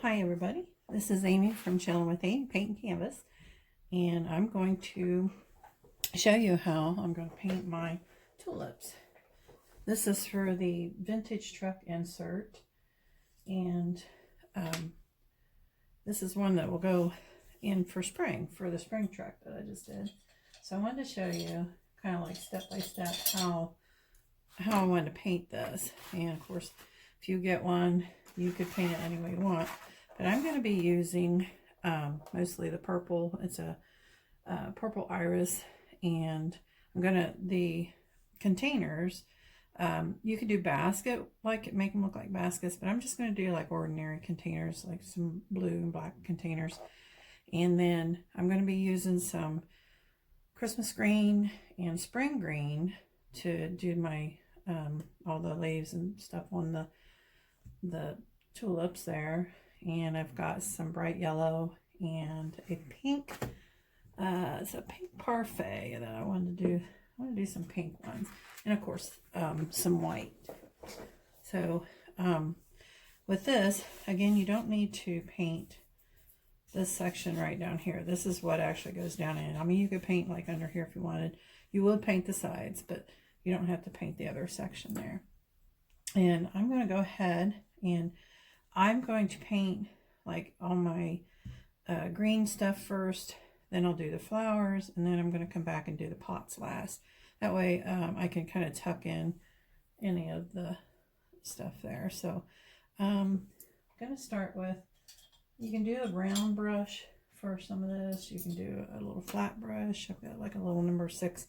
Hi everybody, this is Amy from Chillin' with Amy Paint and Canvas, and I'm going to show you how I'm going to paint my tulips. This is for the vintage truck insert, and this is one that will go in for spring, for the spring truck that I just did. So I wanted to show you kind of like step by step how I want to paint this. And of course, if you get one, you could paint it any way you want. But I'm going to be using mostly the purple. It's a purple iris, and I'm going to, the containers, you could do basket, like make them look like baskets, but I'm just going to do like ordinary containers, like some blue and black containers. And then I'm going to be using some Christmas green and spring green to do my all the leaves and stuff on the tulips there. And I've got some bright yellow and a pink, it's a pink parfait that I wanted to do. I want to do some pink ones, and of course some white. So with this, again, you don't need to paint this section right down here. This is what actually goes down in. I mean, you could paint like under here if you wanted. You would paint the sides, but you don't have to paint the other section there. And I'm going to go ahead and I'm going to paint like all my green stuff first, then I'll do the flowers, and then I'm going to come back and do the pots last. That way I can kind of tuck in any of the stuff there. So I'm going to start with, you can do a round brush for some of this. You can do a little flat brush. I've got like a little number 6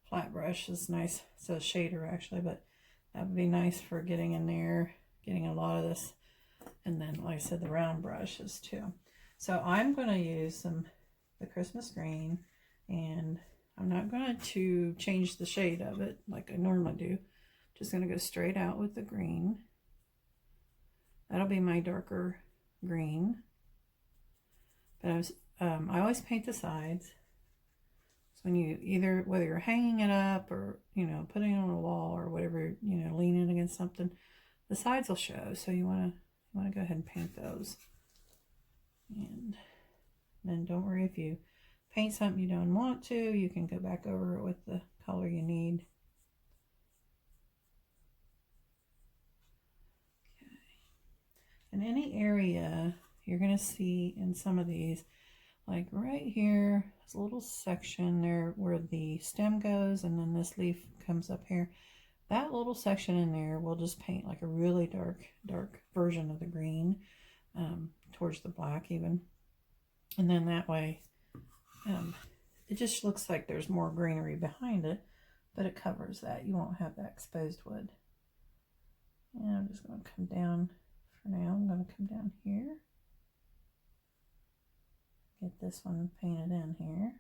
flat brush. It's nice. It's a shader actually, but that would be nice for getting in there, getting a lot of this. And then, like I said, the round brushes too. So I'm going to use the Christmas green, and I'm not going to change the shade of it like I normally do. Just going to go straight out with the green. That'll be my darker green. But I always paint the sides. So when you either, whether you're hanging it up or, you know, putting it on a wall or whatever, you know, leaning against something, the sides will show. So you want to go ahead and paint those. And then don't worry if you paint something you don't want to, you can go back over it with the color you need. Okay. In any area you're going to see in some of these, like right here, there's a little section there where the stem goes, and then this leaf comes up here. That little section in there, we'll just paint like a really dark version of the green, towards the black even. And then that way, it just looks like there's more greenery behind it, but it covers that. You won't have that exposed wood. And I'm just going to come down for now. I'm going to come down here. Get this one painted in here.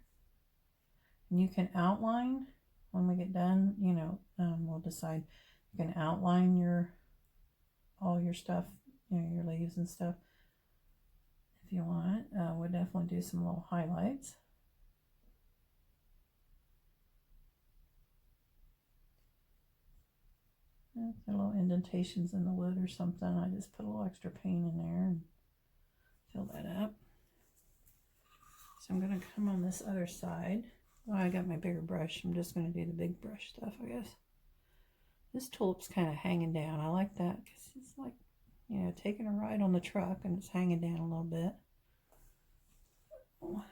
And you can outline when we get done, you know, we'll decide. You can outline all your stuff, you know, your leaves and stuff if you want. We'll definitely do some little highlights. Got little indentations in the wood or something. I just put a little extra paint in there and fill that up. So I'm going to come on this other side. Well, I got my bigger brush. I'm just going to do the big brush stuff, I guess. This tulip's kind of hanging down. I like that because it's like, you know, taking a ride on the truck and it's hanging down a little bit. And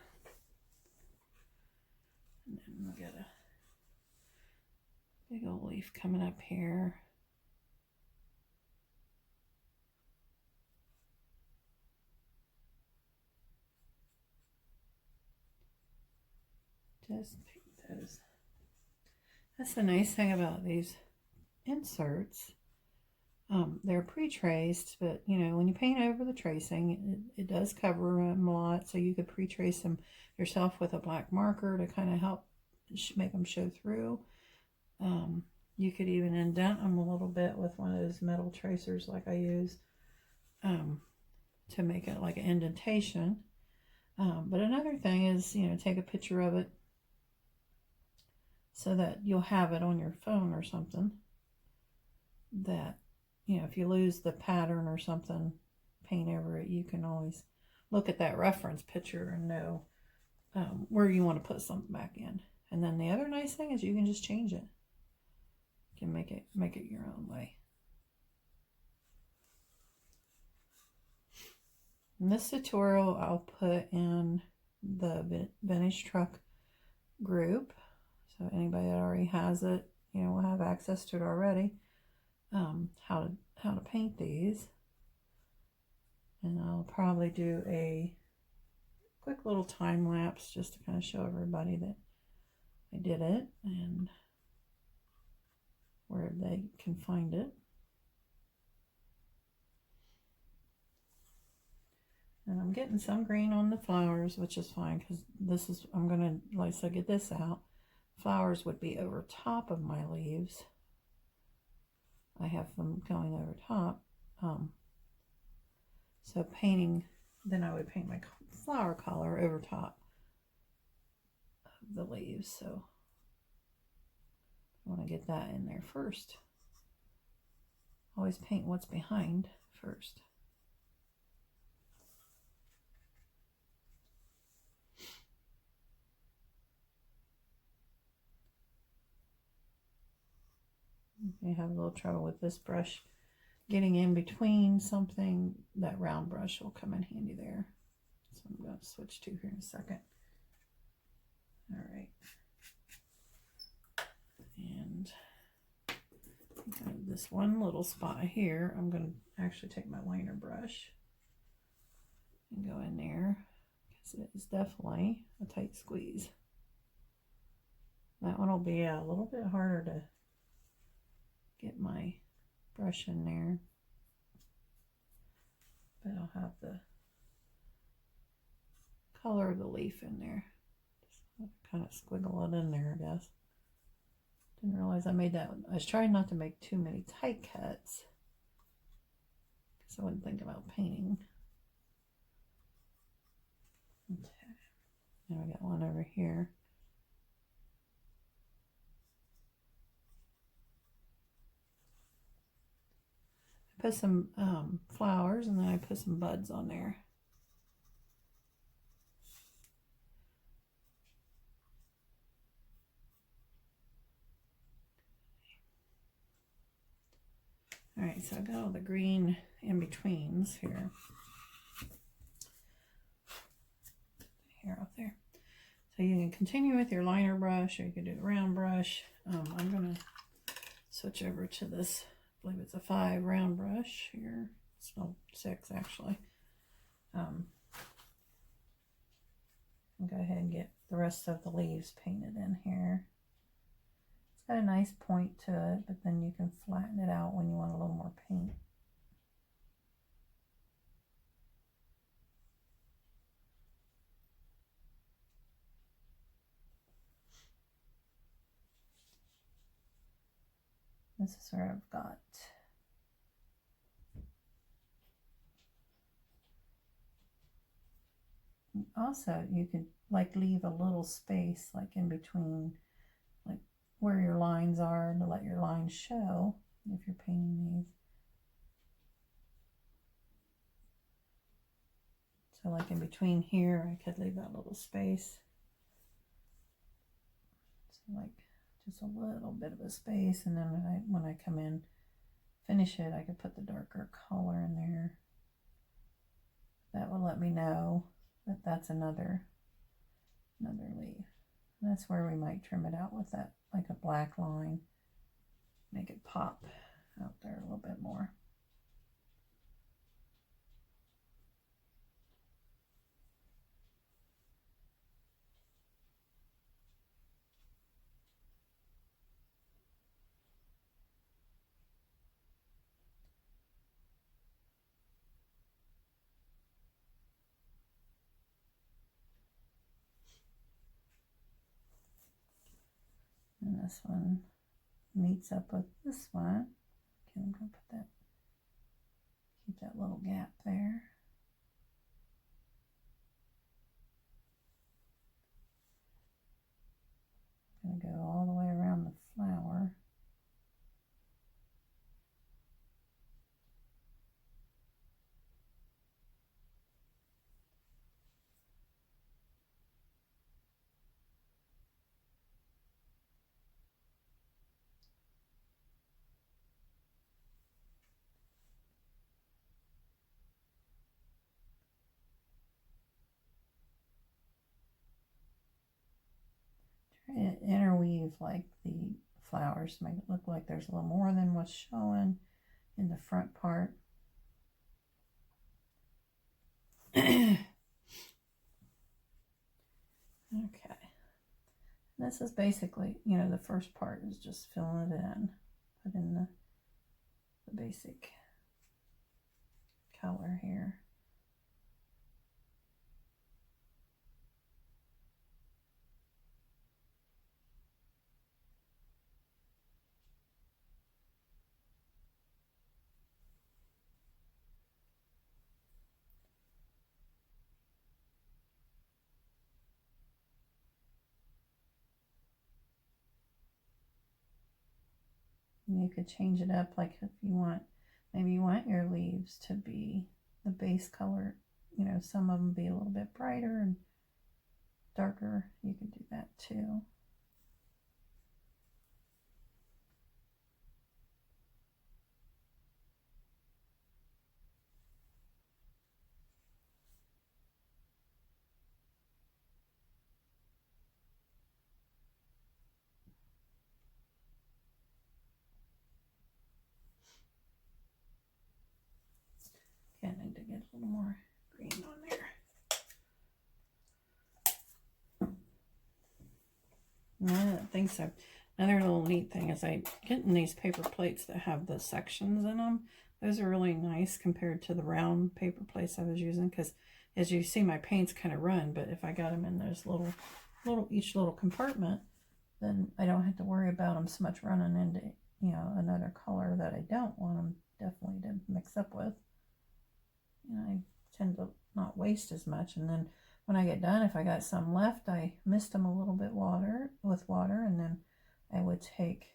then we'll get a big old leaf coming up here. Just pick those. That's the nice thing about these inserts. They're pre-traced, but you know, when you paint over the tracing, it does cover them a lot, so you could pre-trace them yourself with a black marker to kind of help make them show through. You could even indent them a little bit with one of those metal tracers like I use to make it like an indentation. But another thing is, you know, take a picture of it so that you'll have it on your phone or something, that, you know, if you lose the pattern or something, paint over it, you can always look at that reference picture and know where you want to put something back in. And then the other nice thing is you can just change it. You can make it your own way. In this tutorial, I'll put in the vintage truck group. So anybody that already has it, you know, will have access to it already. How to paint these. And I'll probably do a quick little time lapse just to kind of show everybody that I did it and where they can find it. And I'm getting some green on the flowers, which is fine because this is, I'm going to, like I said, get this out. Flowers would be over top of my leaves. I have them going over top. So painting, then I would paint my flower color over top of the leaves. So I want to get that in there first. Always paint what's behind first. You have a little trouble with this brush getting in between something, that round brush will come in handy there. So I'm going to switch to here in a second. All right. And this one little spot here, I'm going to actually take my liner brush and go in there because it is definitely a tight squeeze. That one will be a little bit harder to get my brush in there, but I'll have the color of the leaf in there. Just kind of squiggle it in there, I guess. Didn't realize I made that one. I was trying not to make too many tight cuts because I wouldn't think about painting. Okay, now I got one over here. Put some flowers and then I put some buds on there. All right, so I got all the green in betweens here. Here up there. So you can continue with your liner brush or you can do the round brush. I'm going to switch over to this. I believe it's a 5 round brush here. It's no 6 actually. I'll go ahead and get the rest of the leaves painted in here. It's got a nice point to it, but then you can flatten it out when you want a little more paint. This is where I've got also you could like leave a little space like in between like where your lines are to let your lines show if you're painting these. So like in between here I could leave that little space. So like just a little bit of a space, and then when I come in finish it I could put the darker color in there. That will let me know that that's another leaf. And that's where we might trim it out with that like a black line, make it pop out there a little bit more. And this one meets up with this one. Okay, I'm going to put that, keep that little gap there. I'm going to go all the way around the flower. interweave like the flowers to make it look like there's a little more than what's showing in the front part. Okay. This is basically, you know, the first part is just filling it in. Put in the basic color here. And you could change it up, like if you want, maybe you want your leaves to be the base color, you know, some of them be a little bit brighter and darker. You could do that too. Okay, I need to get a little more green on there. I don't think so. Another little neat thing is I get in these paper plates that have the sections in them. Those are really nice compared to the round paper plates I was using, because as you see, my paints kind of run, but if I got them in those each little compartment, then I don't have to worry about them so much running into, you know, another color that I don't want them definitely to mix up with. And I tend to not waste as much. And then when I get done, if I got some left, I mist them a little bit with water, and then I would take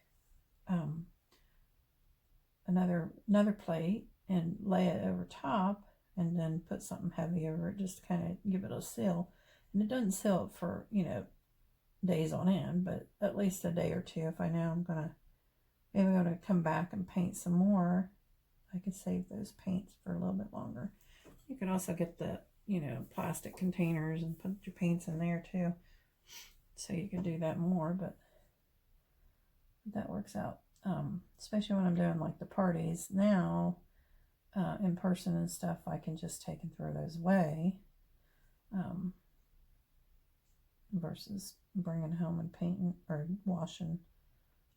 another plate and lay it over top, and then put something heavy over it, just to kind of give it a seal. And it doesn't seal it for, you know, days on end, but at least a day or two. If I know I'm gonna come back and paint some more, I could save those paints for a little bit longer. You could also get the, you know, plastic containers and put your paints in there too, so you could do that more, but that works out. Especially when I'm doing like the parties now, in person and stuff, I can just take and throw those away, versus bringing home and painting or washing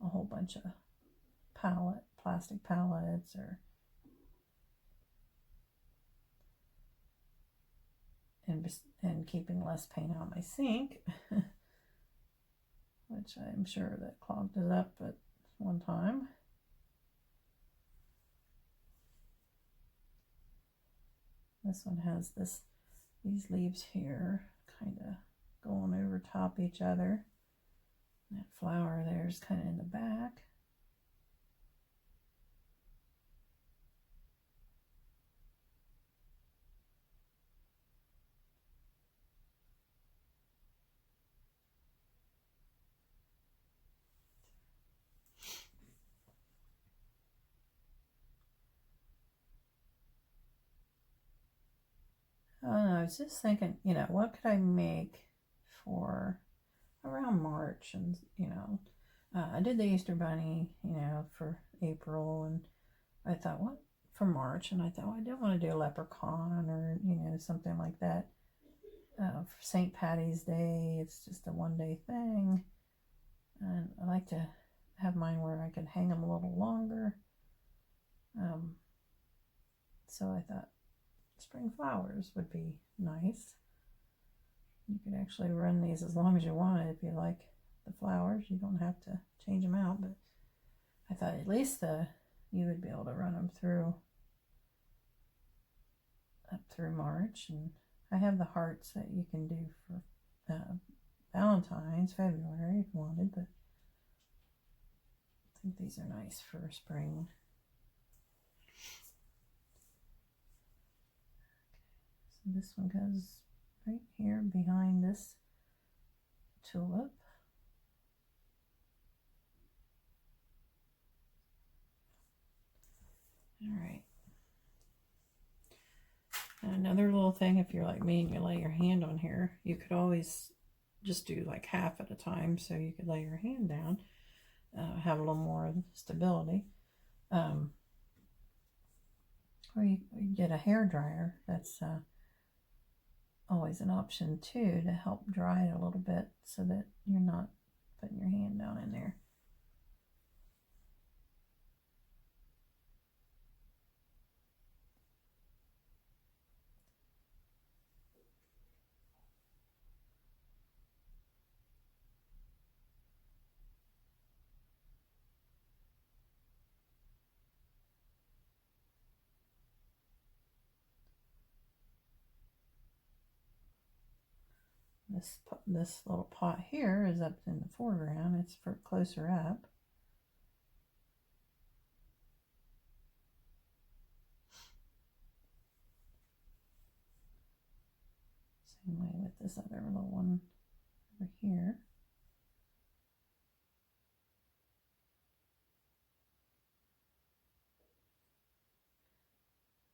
a whole bunch of plastic pallets, and keeping less paint on my sink, which I'm sure that clogged it up at one time. This one has these leaves here kind of going over top each other. That flower there is kind of in the back. I don't know, I was just thinking, you know, what could I make for around March? And, you know, I did the Easter Bunny, you know, for April, and I thought, what, for March? And I thought, well, I don't want to do a leprechaun or, you know, something like that. For St. Patty's Day, it's just a one-day thing. And I like to have mine where I can hang them a little longer. So I thought spring flowers would be nice. You could actually run these as long as you wanted if you like the flowers. You don't have to change them out, but I thought at least you would be able to run them up through March. And I have the hearts that you can do for Valentine's, February if you wanted, but I think these are nice for spring. So this one goes right here behind this tulip. All right. And another little thing, if you're like me and you lay your hand on here, you could always just do like half at a time so you could lay your hand down, have a little more stability. Or you get a hair dryer. That's always an option too, to help dry it a little bit so that you're not putting your hand down in there. This little pot here is up in the foreground. It's for closer up. Same way with this other little one over here.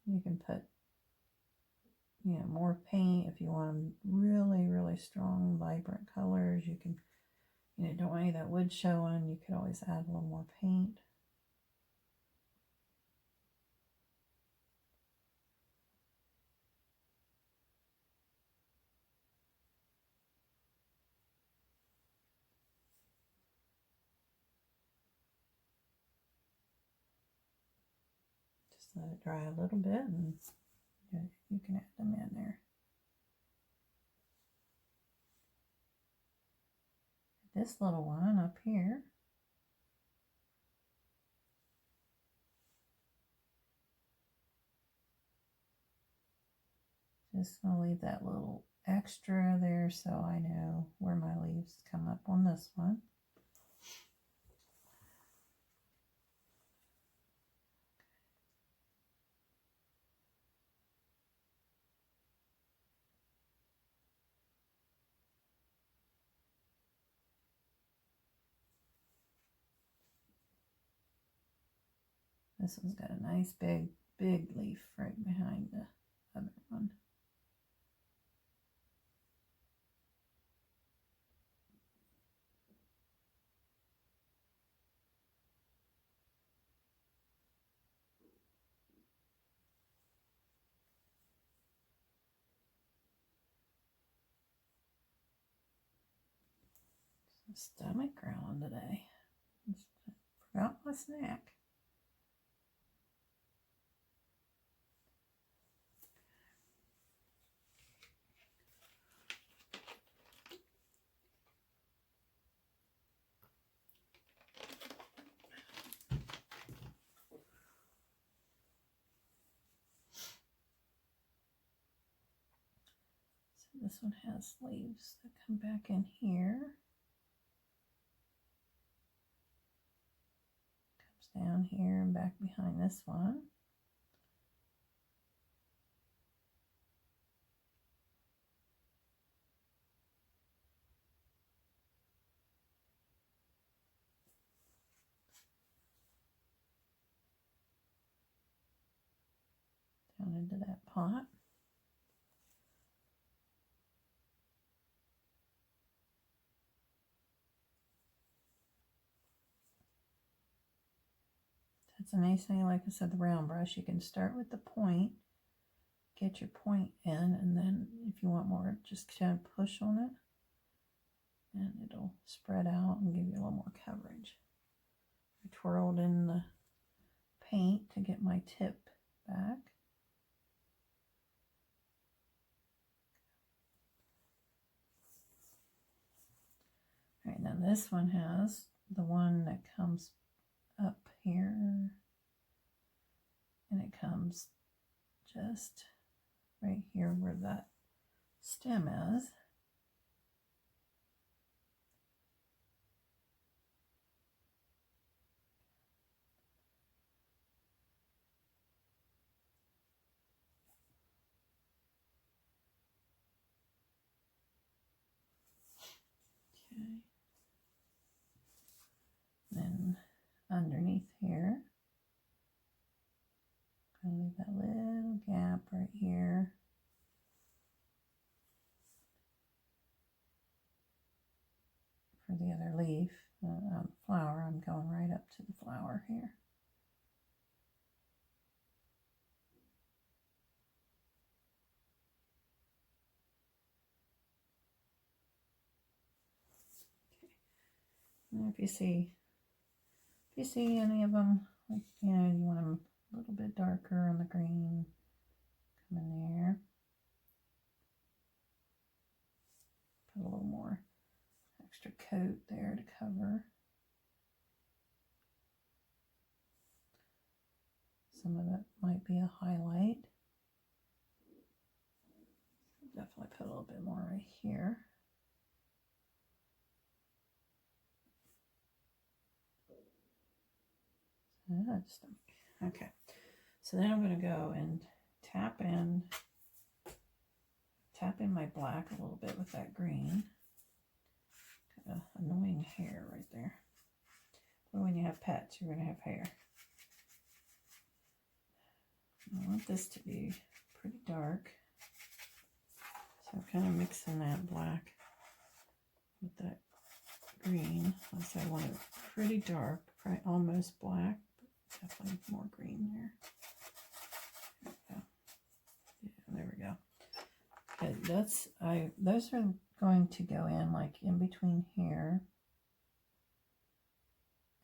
You can put, you know, more paint if you want them really, really strong, vibrant colors. You can, you know, don't want any of that wood showing. You could always add a little more paint. Just let it dry a little bit and you can add them in there. This little one up here, just gonna leave that little extra there so I know where my leaves come up on this one. This one's got a nice big leaf right behind the other one. Stomach growling today. Forgot my snack. So this one has leaves that come back in here. Down here and back behind this one. Down into that pot. That's a nice thing, like I said, the round brush. You can start with the point, get your point in, and then if you want more, just kind of push on it, and it'll spread out and give you a little more coverage. I twirled in the paint to get my tip back. All right, now this one has the one that comes up here, and it comes just right here where that stem is. Okay. Then underneath here, I'll leave that little gap right here. the other leaf, flower. I'm going right up to the flower here. And if you see any of them, like, you know, you want them a little bit darker on the green, come in there. Put a little more extra coat there to cover. Some of it might be a highlight. Definitely put a little bit more right here. Okay, so then I'm going to go and tap in my black a little bit with that green. Got an annoying hair right there. But when you have pets, you're going to have hair. I want this to be pretty dark. So I'm kind of mixing that black with that green. So I want it pretty dark, probably almost black, but definitely more green there. There we go. Yeah, there we go. Okay, those are going to go in like in between here.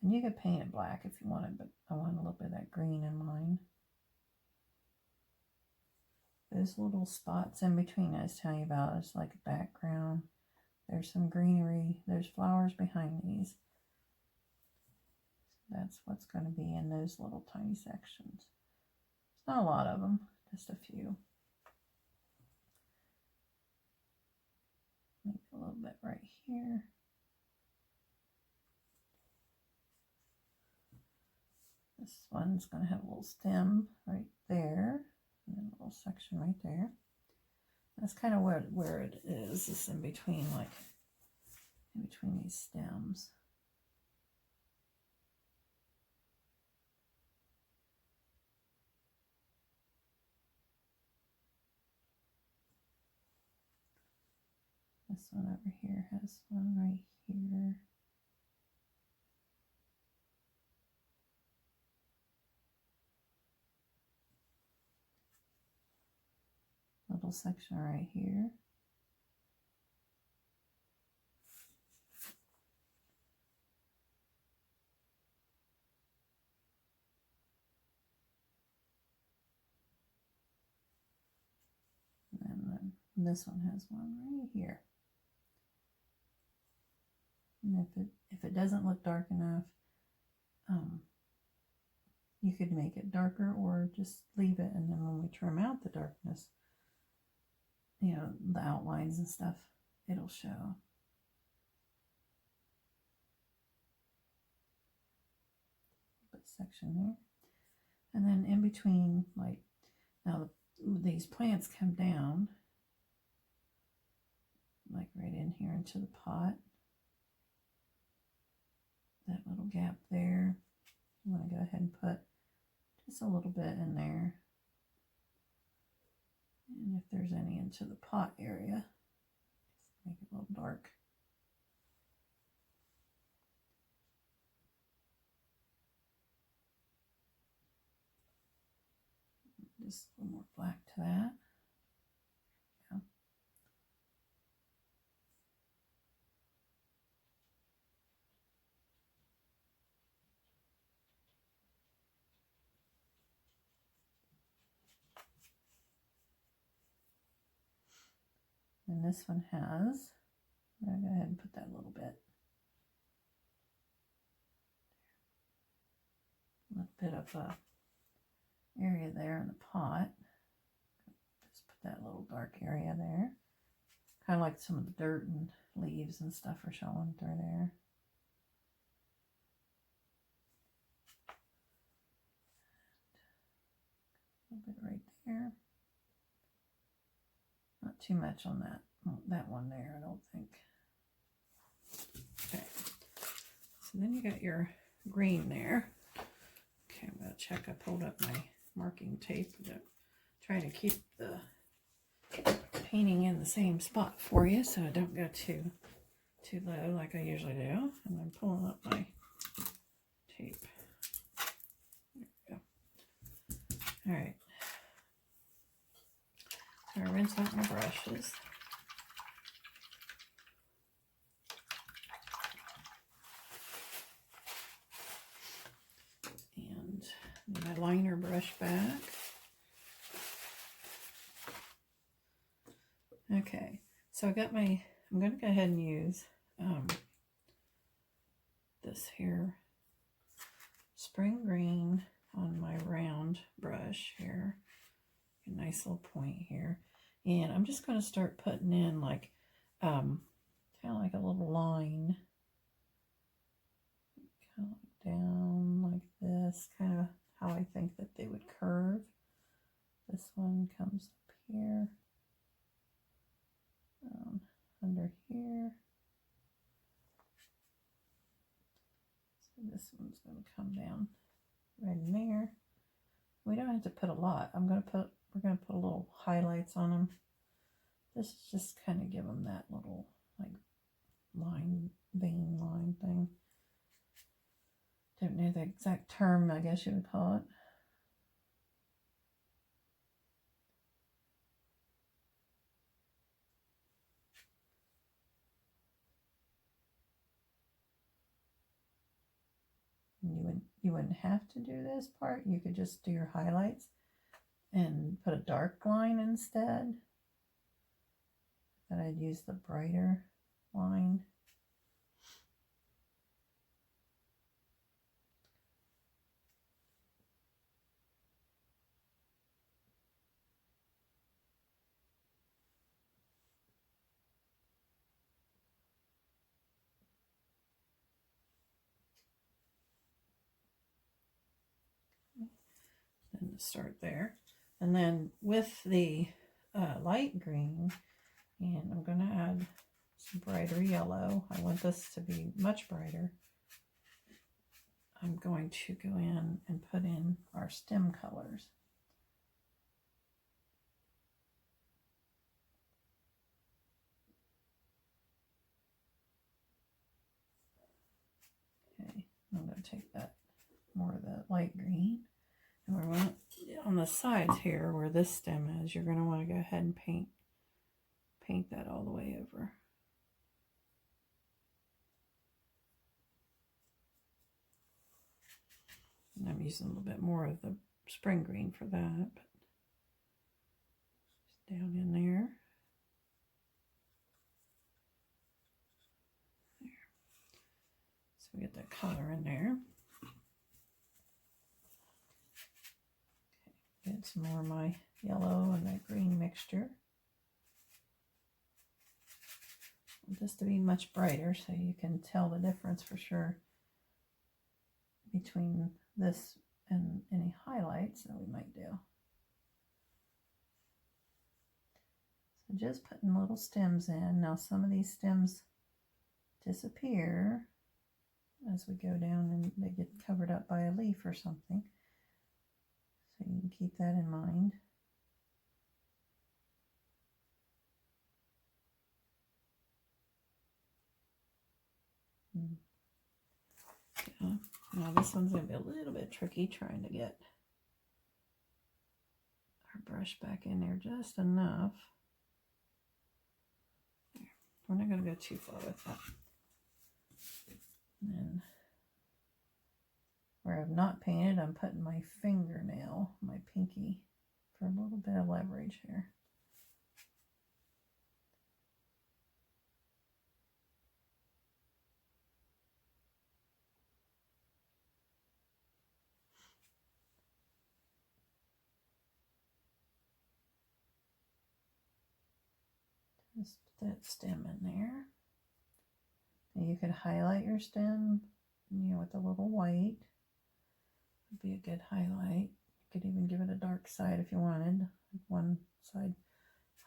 And you could paint it black if you wanted, but I want a little bit of that green in mine. Those little spots in between I was telling you about, it's like a background. There's some greenery. There's flowers behind these. So that's what's going to be in those little tiny sections. It's not a lot of them, just a few. Maybe a little bit right here. This one's going to have a little stem right there. And then a little section right there. That's kind of where it is. It's in between, like, in between these stems. This one over here has one right here. Little section right here. And then this one has one right here. And if it doesn't look dark enough, you could make it darker or just leave it, and then when we trim out the darkness, you know, the outlines and stuff, it'll show. Put a section there. And then in between, like, now these plants come down, like right in here into the pot. That little gap there. I'm going to go ahead and put just a little bit in there. And if there's any into the pot area, just make it a little dark. Just a little more black to that. Yeah. And this one has, I'm going to go ahead and put that a little bit. A little bit of a area there in the pot. Just put that little dark area there. Kind of like some of the dirt and leaves and stuff are showing through there. A little bit right there. Not too much on that one there, I don't think. Okay. So then you got your green there. Okay, I'm going to check. I pulled up my marking tape to try to keep the painting in the same spot for you so I don't go too too low like I usually do. And I'm pulling up my tape. There we go. All right. So I rinse out my brushes. And my liner brush back. Okay, so I got my, I'm going to go ahead and use this here spring green on my round brush here. A nice little point here. And I'm just going to start putting in like, kind of like a little line. Kind of like down like this, kind of how I think that they would curve. This one comes up here. Under here. So this one's going to come down right in there. We don't have to put a lot. We're going to put a little highlights on them. This is just kind of give them that little like line, vein line thing. Don't know the exact term, I guess you would call it. You wouldn't have to do this part. You could just do your highlights and put a dark line instead. But I'd use the brighter line. And start there. And then with the light green, and I'm going to add some brighter yellow. I want this to be much brighter. I'm going to go in and put in our stem colors. Okay, I'm going to take that more of that light green. And we're going to, on the sides here where this stem is, you're going to want to go ahead and paint that all the way over. And I'm using a little bit more of the spring green for that. But down in there. There. So we get that color in there. Okay, get some more of my yellow and that green mixture. Just to be much brighter so you can tell the difference for sure between this and any highlights that we might do. So just putting little stems in. Now some of these stems disappear as we go down and they get covered up by a leaf or something. So you can keep that in mind. Yeah. Now this one's going to be a little bit tricky trying to get our brush back in there just enough. There. We're not going to go too far with that. And then where I've not painted, I'm putting my fingernail, my pinky, for a little bit of leverage here. Just put that stem in there. And you could highlight your stem, with a little white. Would be a good highlight. You could even give it a dark side if you wanted. Like one side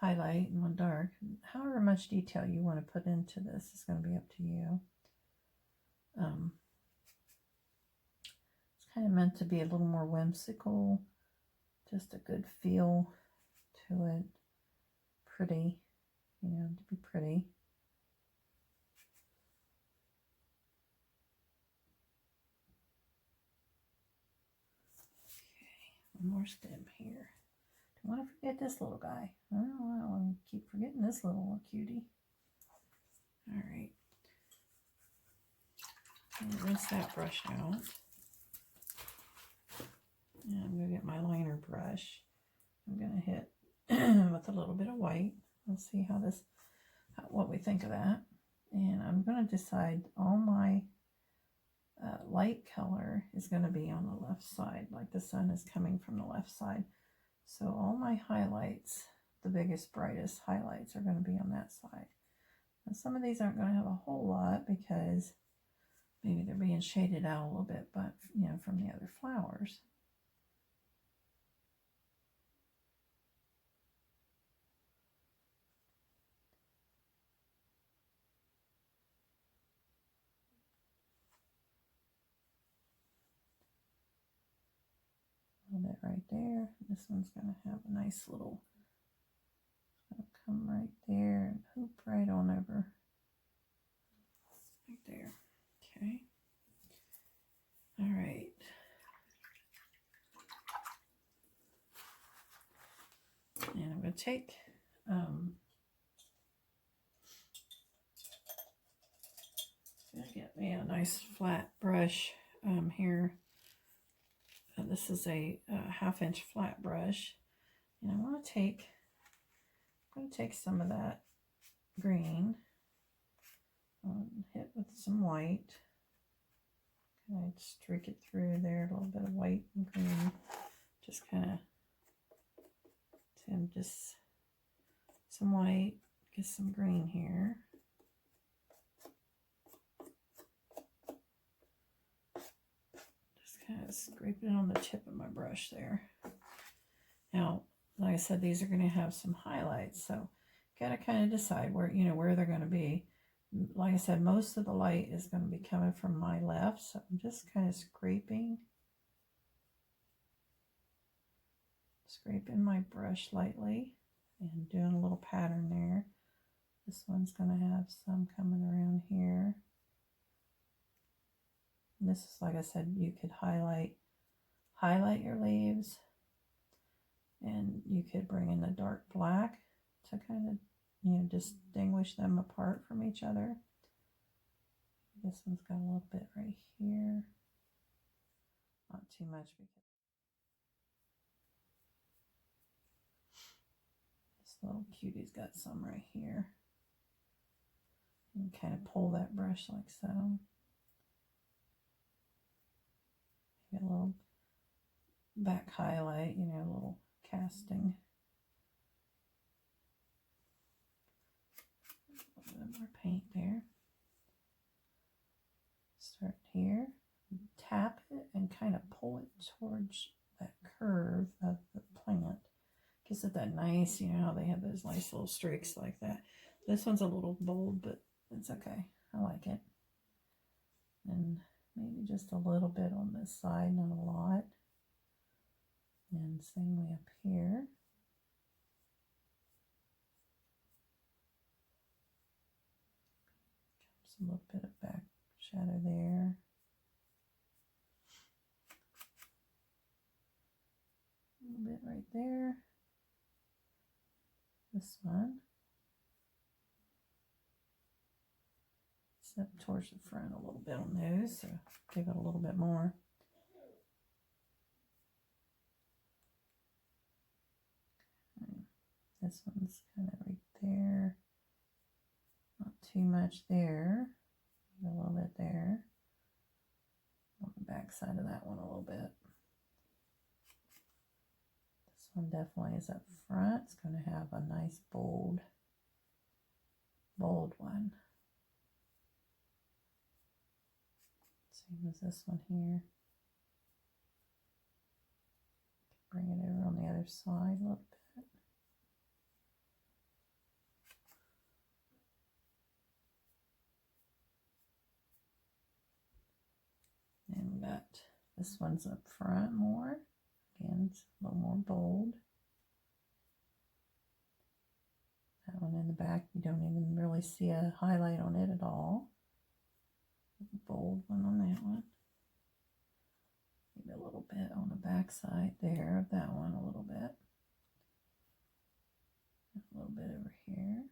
highlight and one dark. However much detail you want to put into this is going to be up to you. It's kind of meant to be a little more whimsical. Just a good feel to it. Pretty. To be pretty. One more stem here. Don't want to forget this little guy. Oh, I want to keep forgetting this little cutie. All right. Rinse that brush out. And I'm going to get my liner brush. I'm going to hit with a little bit of white. Let's see what we think of that. And I'm going to decide all my light color is going to be on the left side, like the sun is coming from the left side. So all my highlights, the biggest, brightest highlights are going to be on that side. Now some of these aren't going to have a whole lot because maybe they're being shaded out a little bit, but you know, from the other flowers. A little bit right there. This one's going to have a nice little, come right there and hoop right on over. Right there. Okay. All right. And I'm going to take get me a nice flat brush here. This is a 1/2 inch flat brush, and I'm going to take some of that green, hit with some white. Kind of streak it through there, a little bit of white and green. Just kind of, just some white, get some green here. Just kind of scrape it on the tip of my brush there. Now, like I said, these are going to have some highlights, so got to kind of decide where, you know, where they're going to be. Like I said, most of the light is going to be coming from my left, so I'm just kind of scraping my brush lightly and doing a little pattern there. This one's going to have some coming around here. And this is, like I said, you could highlight your leaves, and you could bring in the dark black to kind of, you know, distinguish them apart from each other. This one's got a little bit right here. Not too much because this little cutie's got some right here. And kind of pull that brush like so. Get a little back highlight, you know, a little casting. A little bit more paint there. Start here, tap it, and kind of pull it towards that curve of the plant. Gives it that nice, you know how they have those nice little streaks like that. This one's a little bold, but it's okay. I like it. And maybe just a little bit on this side, not a lot. And same way up here. Just a little bit of back shadow there. A little bit right there. This one. Step towards the front a little bit on those, so give it a little bit more. This one's kind of right there. Not too much there. A little bit there. On the back side of that one a little bit. This one definitely is up front. It's going to have a nice bold one. Same as this one here. Bring it over on the other side a little bit. And we got this one's up front more. Again, it's a little more bold. That one in the back, you don't even really see a highlight on it at all. Bold one on that one. maybe a little bit on the back side there of that one, a little bit. A little bit over here.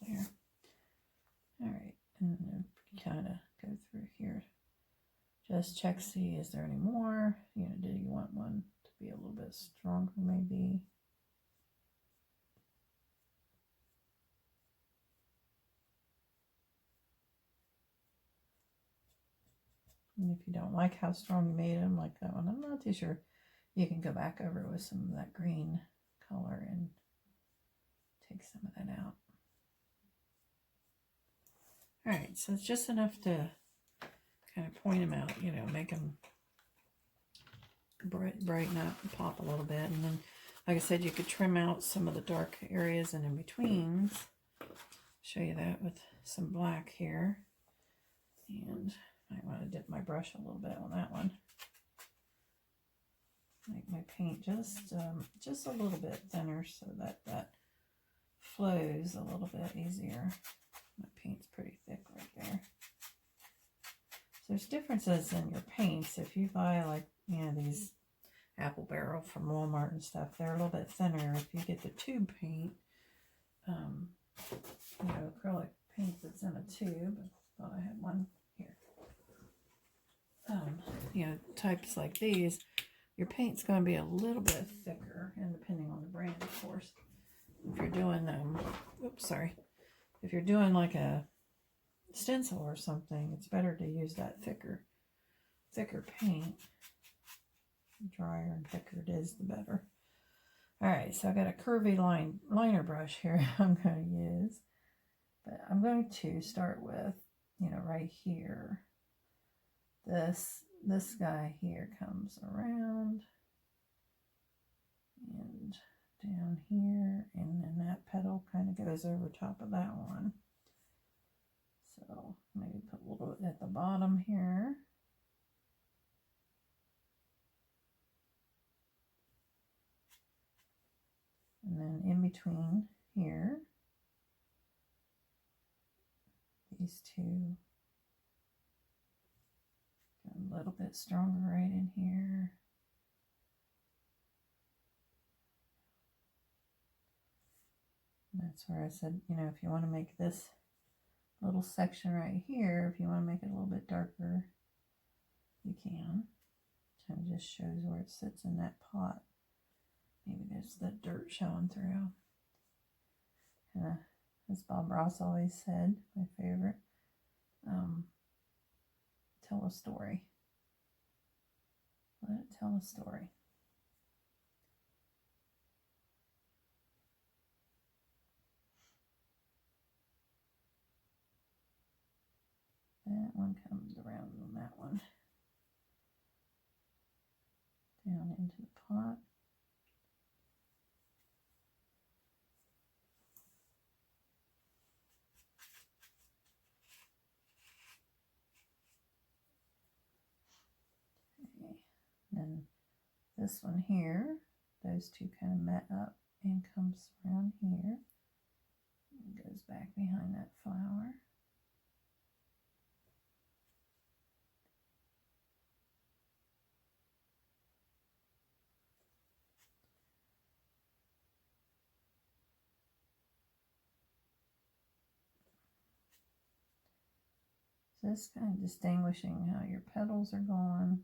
There. All right, and then kind of go through here. Just check, see, is there any more? You know, do you want one to be a little bit stronger maybe? And if you don't like how strong you made them, like that one, I'm not too sure. You can go back over with some of that green color and take some of that out. All right, so it's just enough to kind of point them out, you know, make them brighten up and pop a little bit. And then, like I said, you could trim out some of the dark areas and in betweens. Show you that with some black here. And I want to dip my brush a little bit on that one. Make my paint just a little bit thinner so that that flows a little bit easier. My paint's pretty thick right there. So there's differences in your paints. If you buy, like, you know, these apple barrel from Walmart and stuff, they're a little bit thinner. If you get the tube paint, you know, acrylic paint that's in a tube, I thought I had one here. You know, types like these, your paint's going to be a little bit thicker, and depending on the brand, of course. If you're doing, oops, sorry. If you're doing like a stencil or something, it's better to use that thicker paint. The drier and thicker it is, the better. All right, so I got a curvy liner brush here I'm going to use. But I'm going to start with, you know, right here. This guy here comes around and down here, and then that petal kind of goes over top of that one. So maybe put a little bit at the bottom here. And then in between here, these two, a little bit stronger right in here. And that's where I said, you know, if you want to make this little section right here, if you want to make it a little bit darker, you can. Kind of just shows where it sits in that pot. Maybe there's the dirt showing through. And as Bob Ross always said, my favorite, tell a story. Let it tell a story. That one comes around on that one. Down into the pot. Okay. Then this one here, those two kind of met up and comes around here. And goes back behind that flower. Just kind of distinguishing how your petals are going.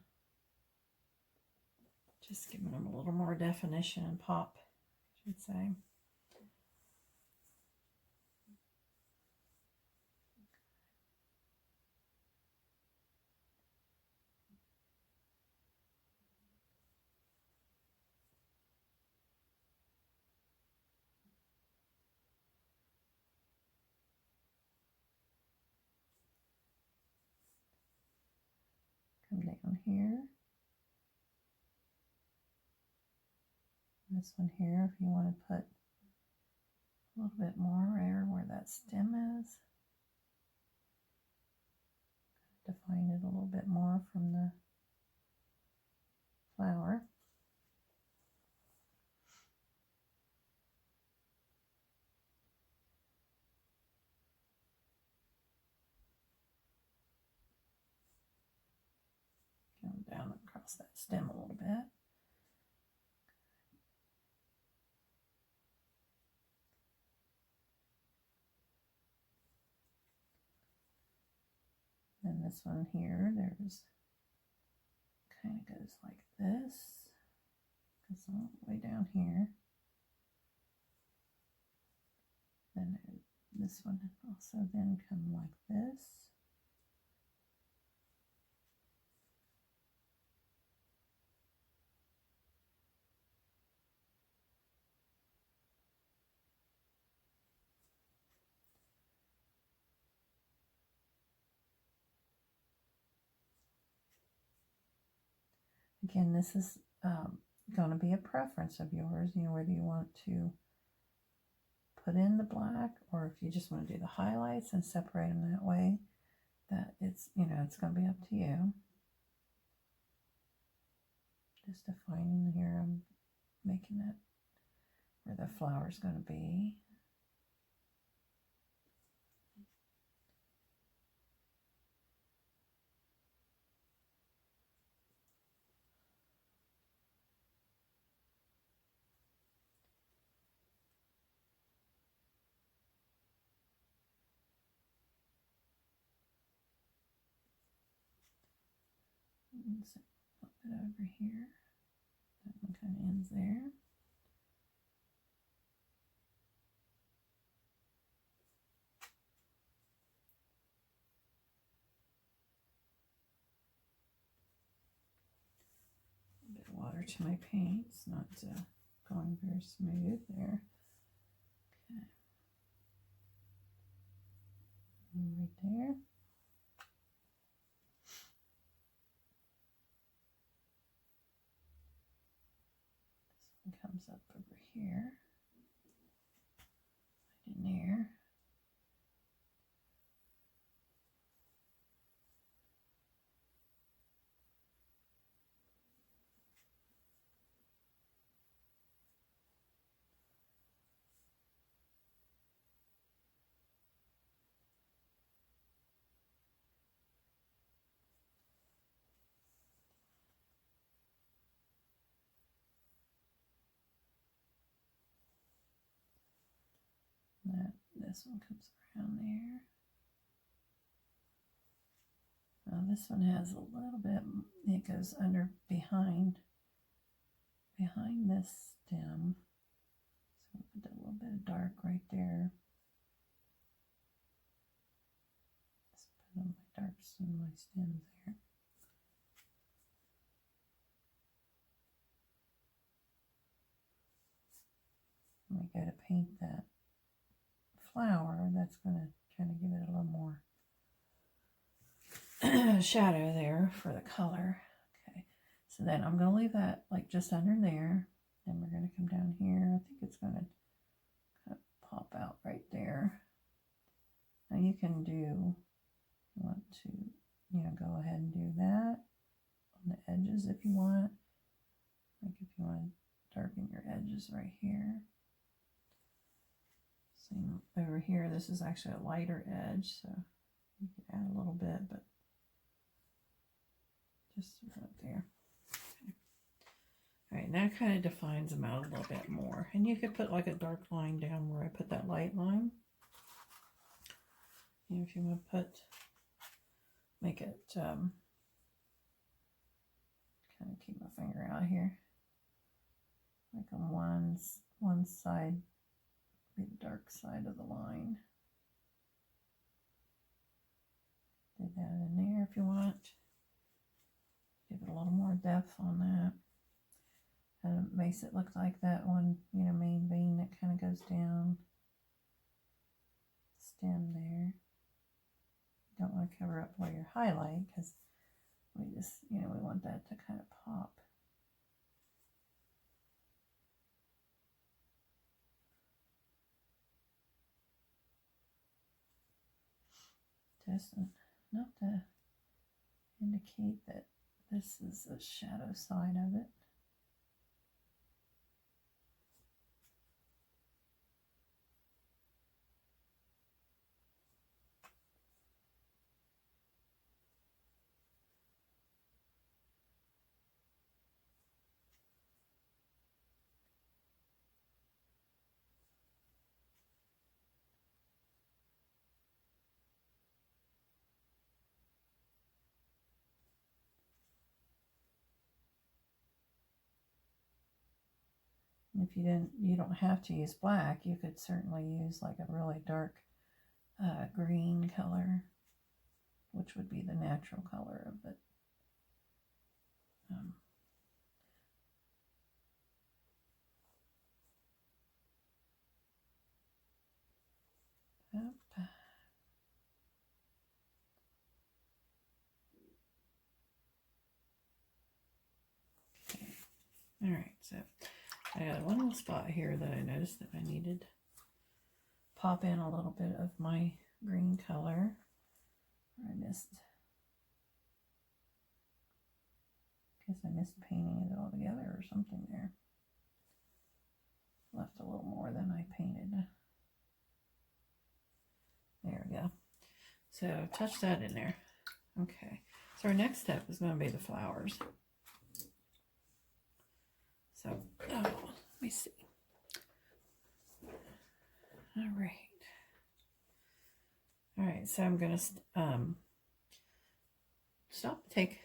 Just giving them a little more definition and pop, I should say. Come down here. This one here, if you want to put a little bit more right where that stem is. Define it a little bit more from the flower. across that stem a little bit. And this one here, there's kind of goes like this. Goes all the way down here. Then this one also then come like this. Again, this is going to be a preference of yours, you know, whether you want to put in the black or if you just want to do the highlights and separate them that way. That it's, you know, it's going to be up to you. Just defining here, I'm making it where the flower's going to be. And so flip it over here. That one kind of ends there. A bit of water to my paint. It's not going very smooth there. Okay. And right there. Comes up over here, right in there. This one comes around there. Now this one has a little bit, it goes under behind this stem. So I'll put a little bit of dark right there. Just put on my darks and my stems there. And we go to paint that flower, that's going to kind of give it a little more shadow there for the color. Okay, so then I'm going to leave that like just under there, and we're going to come down here. I think it's going to kind of pop out right there. Now you can do, you want to, you know, go ahead and do that on the edges if you want. Like if you want to darken your edges right here. Same over here, this is actually a lighter edge, so you can add a little bit, but just right there. Okay. All right, that kind of defines them out a little bit more. And you could put like a dark line down where I put that light line. And if you want to make it, kind of keep my finger out here, like on one side, be the dark side of the line. Do that in there if you want. Give it a little more depth on that. And it makes it look like that one, you know, main vein that kind of goes down. Stem there. Don't want to cover up where your highlight because we just, you know, we want that to kind of pop. Just enough to indicate that this is the shadow side of it. If you don't have to use black. You could certainly use like a really dark green color, which would be the natural color of it. Okay. All right, so I got one little spot here that I noticed that I needed to pop in a little bit of my green color. I missed painting it all together or something there. Left a little more than I painted. There we go. So touch that in there. Okay. So our next step is going to be the flowers. So, let me see. All right. So I'm going to stop, take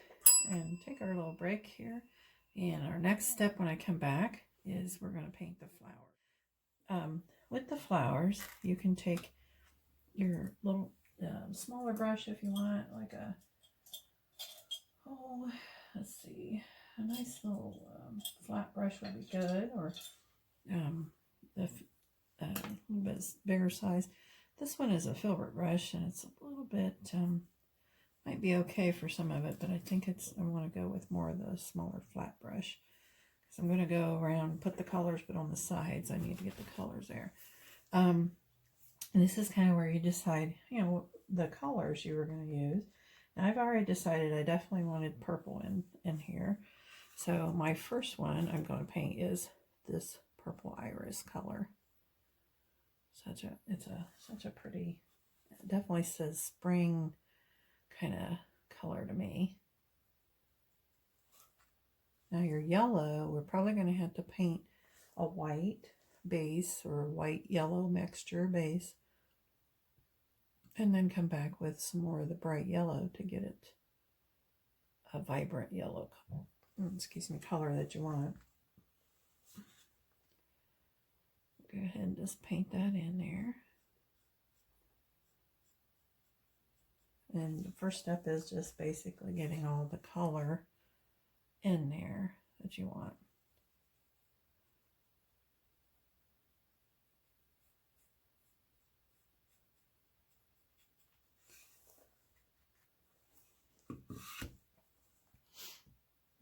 our little break here. And our next step when I come back is we're going to paint the flowers. With the flowers, you can take your little smaller brush if you want, like let's see, a nice little flat brush would be good, or the a little bit bigger size. This one is a filbert brush, and it's a little bit might be okay for some of it, but I think I want to go with more of the smaller flat brush, because I'm going to go around and put the colors, but on the sides I need to get the colors there. And this is kind of where you decide, the colors you were going to use. And I've already decided I definitely wanted purple in here. So my first one I'm going to paint is this purple iris color. It's such a pretty, it definitely says spring kind of color to me. Now your yellow, we're probably going to have to paint a white base or white yellow mixture base, and then come back with some more of the bright yellow to get it a vibrant yellow color that you want. Go ahead and just paint that in there. And the first step is just basically getting all the color in there that you want.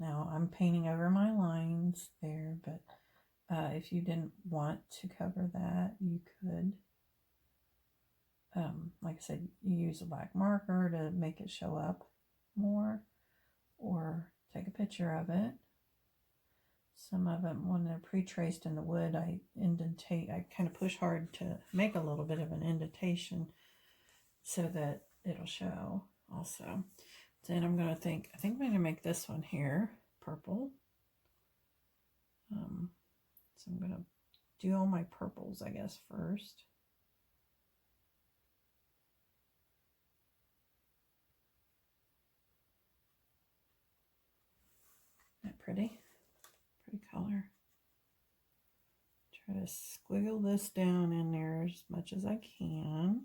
Now I'm painting over my lines there, but if you didn't want to cover that, you could, like I said, you use a black marker to make it show up more, or take a picture of it. Some of them, when they're pre-traced in the wood, I kind of push hard to make a little bit of an indentation so that it'll show also. Then I'm going to I think I'm going to make this one here purple. So I'm going to do all my purples, I guess, first. Isn't that pretty? Pretty color. Try to squiggle this down in there as much as I can.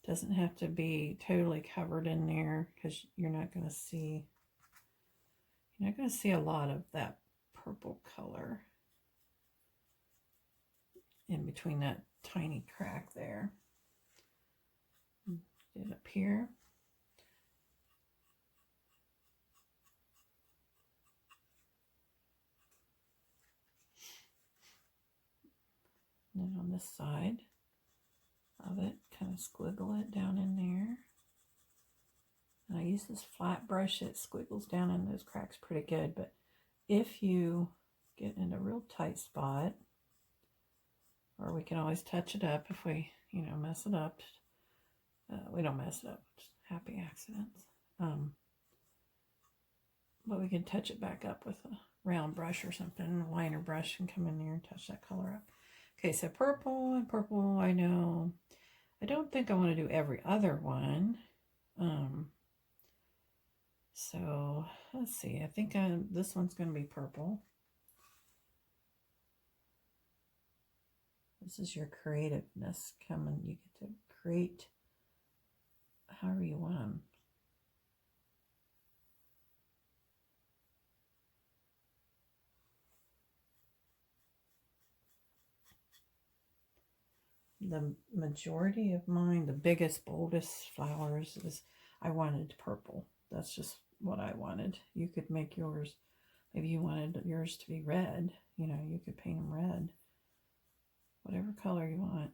Doesn't have to be totally covered in there, because you're not going to see a lot of that purple color in between that tiny crack there. Get it up here. And then on this side of it, kind of squiggle it down in there. And I use this flat brush, it squiggles down in those cracks pretty good, but if you get in a real tight spot, or we can always touch it up if we, mess it up. We don't mess it up, just happy accidents. But we can touch it back up with a round brush or something, a liner brush, and come in there and touch that color up. Okay, so purple and purple, I know. I don't think I want to do every other one. So let's see, I think this one's going to be purple. This is your creativeness coming. You get to create however you want them. The majority of mine, the biggest, boldest flowers is, I wanted purple. That's just what I wanted. You could make yours, maybe you wanted yours to be red, you know, you could paint them red. Whatever color you want.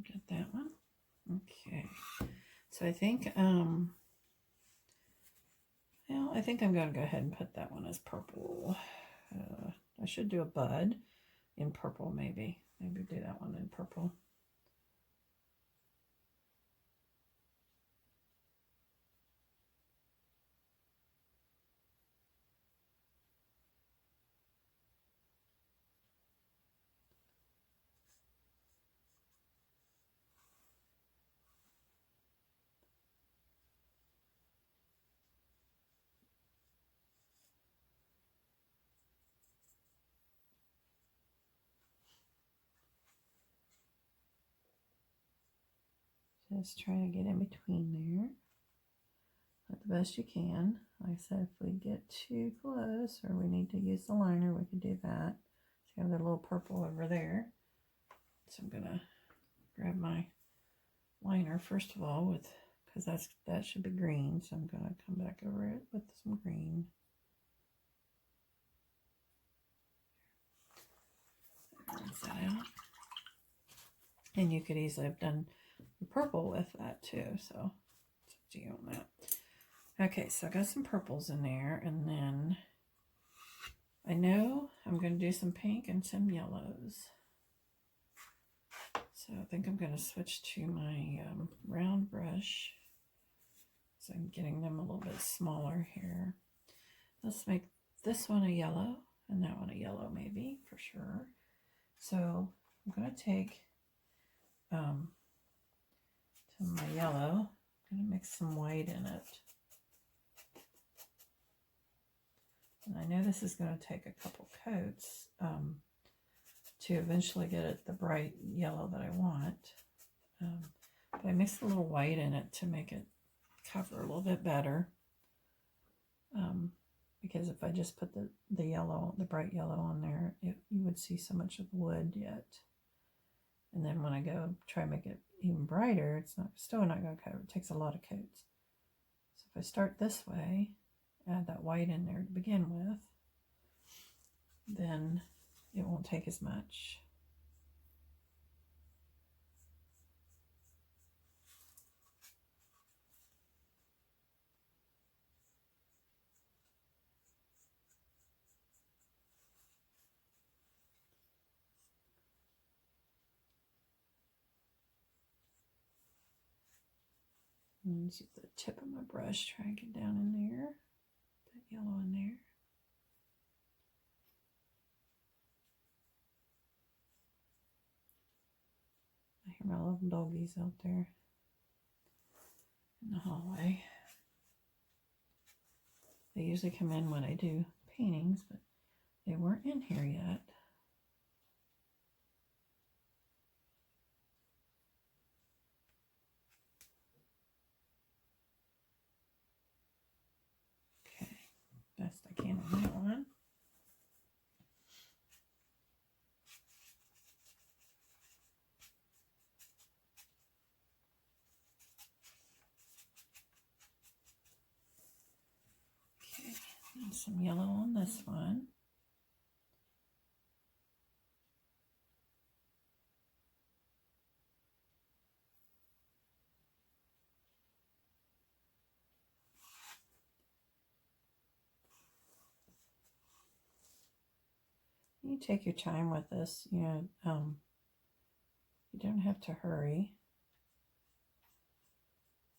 Get that one. Okay. So I think, well, I think I'm going to go ahead and put that one as purple. I should do a bud in purple, maybe. Maybe do that one in purple. Just try to get in between there. But the best you can. Like I said, if we get too close or we need to use the liner, we can do that. So you have the little purple over there. So I'm gonna grab my liner first of all with, because that should be green. So I'm gonna come back over it with some green. Rinse that out. And you could easily have done the purple with that too. So it's up to you on that. Okay, so I got some purples in there, and then I know I'm going to do some pink and some yellows. So I think I'm going to switch to my round brush. So I'm getting them a little bit smaller here. Let's make this one a yellow and that one a yellow maybe for sure. So I'm going to take to my yellow, I'm going to mix some white in it. And I know this is going to take a couple coats to eventually get it the bright yellow that I want. But I mixed a little white in it to make it cover a little bit better. Because if I just put the yellow, the bright yellow on there, you would see so much of the wood yet. And then when I go try to make it even brighter, it's still not going to cover. It takes a lot of coats. So if I start this way, add that white in there to begin with, then it won't take as much. And use the tip of my brush, try and get down in there, that yellow in there. I hear my little doggies out there in the hallway. They usually come in when I do paintings, but they weren't in here yet. Okay, best I can on that one. Okay, and some yellow on this one. You take your time with this, you know, you don't have to hurry.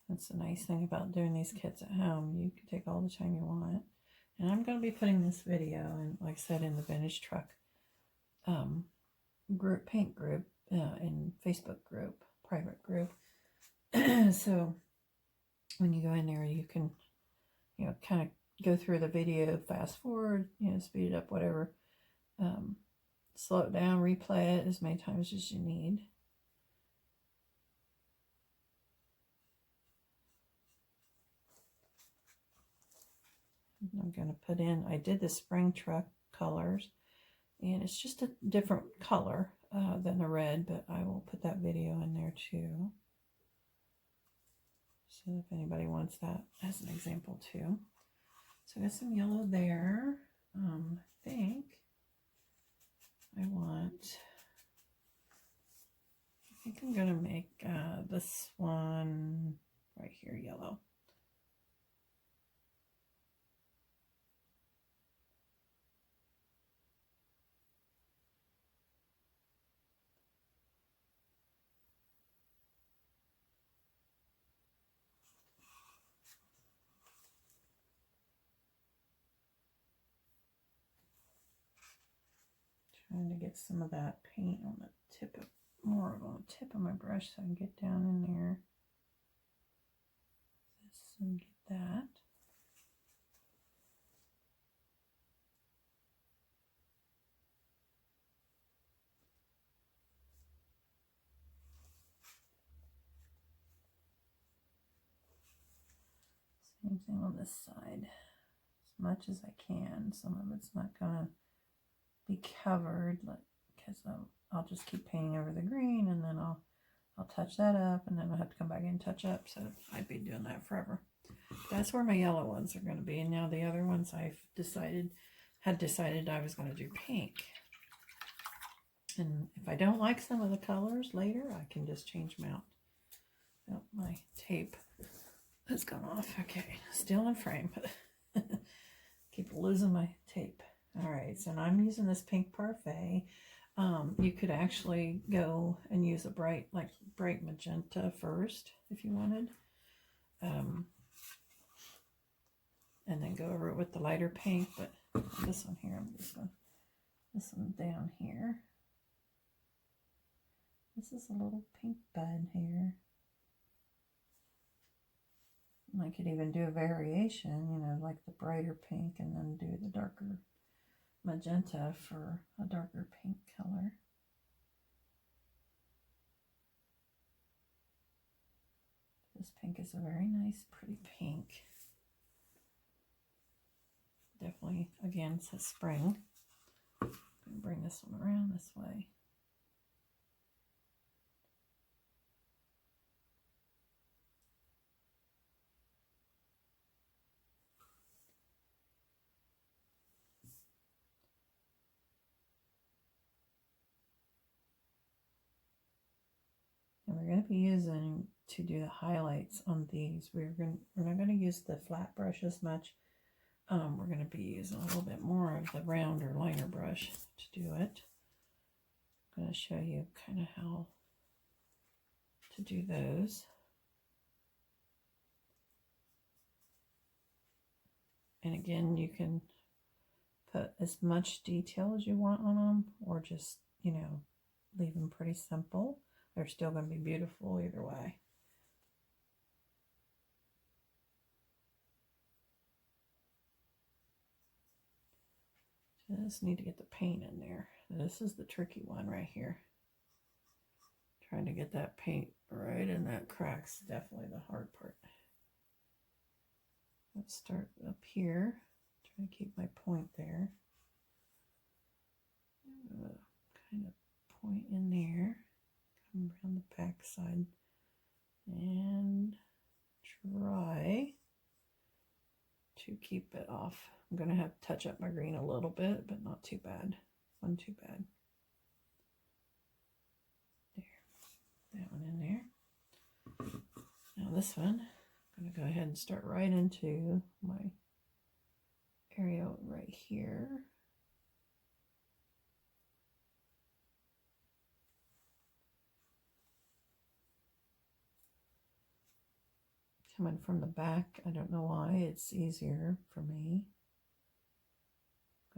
That's the nice thing about doing these kits at home. You can take all the time you want. And I'm going to be putting this video, and like I said, in the vintage truck group, paint group, in Facebook group, private group. So when you go in there, you can, kind of go through the video, fast forward, speed it up, whatever. Slow it down, replay it as many times as you need. I'm going to put in, I did the spring truck colors, and it's just a different color than the red, but I will put that video in there too. So if anybody wants that as an example too. So I got some yellow there. I think I'm going to make this one right here yellow. Trying to get some of that paint on the tip of, more on the tip of my brush so I can get down in there. This and get that. Same thing on this side. As much as I can. Some of it's not gonna be covered, because I'll just keep painting over the green, and then I'll touch that up, and then I'll have to come back and touch up. So I'd be doing that forever. That's where my yellow ones are going to be, and now the other ones had decided I was going to do pink. And if I don't like some of the colors later, I can just change them out. Oh, my tape has gone off. Okay, still in frame. Keep losing my tape. All right, so now I'm using this pink parfait. You could actually go and use a bright magenta first if you wanted. And then go over it with the lighter pink, but this one here, this one down here. This is a little pink bud here. And I could even do a variation, like the brighter pink, and then do the darker magenta for a darker pink color. This pink is a very nice, pretty pink. Definitely, again, says spring. I'm going to bring this one around this way. And we're going to be using, to do the highlights on these, we're not going to use the flat brush as much. We're going to be using a little bit more of the rounder liner brush to do it. I'm going to show you kind of how to do those. And again, you can put as much detail as you want on them, or just, leave them pretty simple. They're still going to be beautiful either way. Just need to get the paint in there. This is the tricky one right here. Trying to get that paint right in that crack's definitely the hard part. Let's start up here. Try to keep my point there. Kind of point in there. Come around the back side and try to keep it off. I'm going to have to touch up my green a little bit, but not too bad. One too bad. There. That one in there. Now this one, I'm going to go ahead and start right into my area right here. Coming from the back, I don't know why, it's easier for me.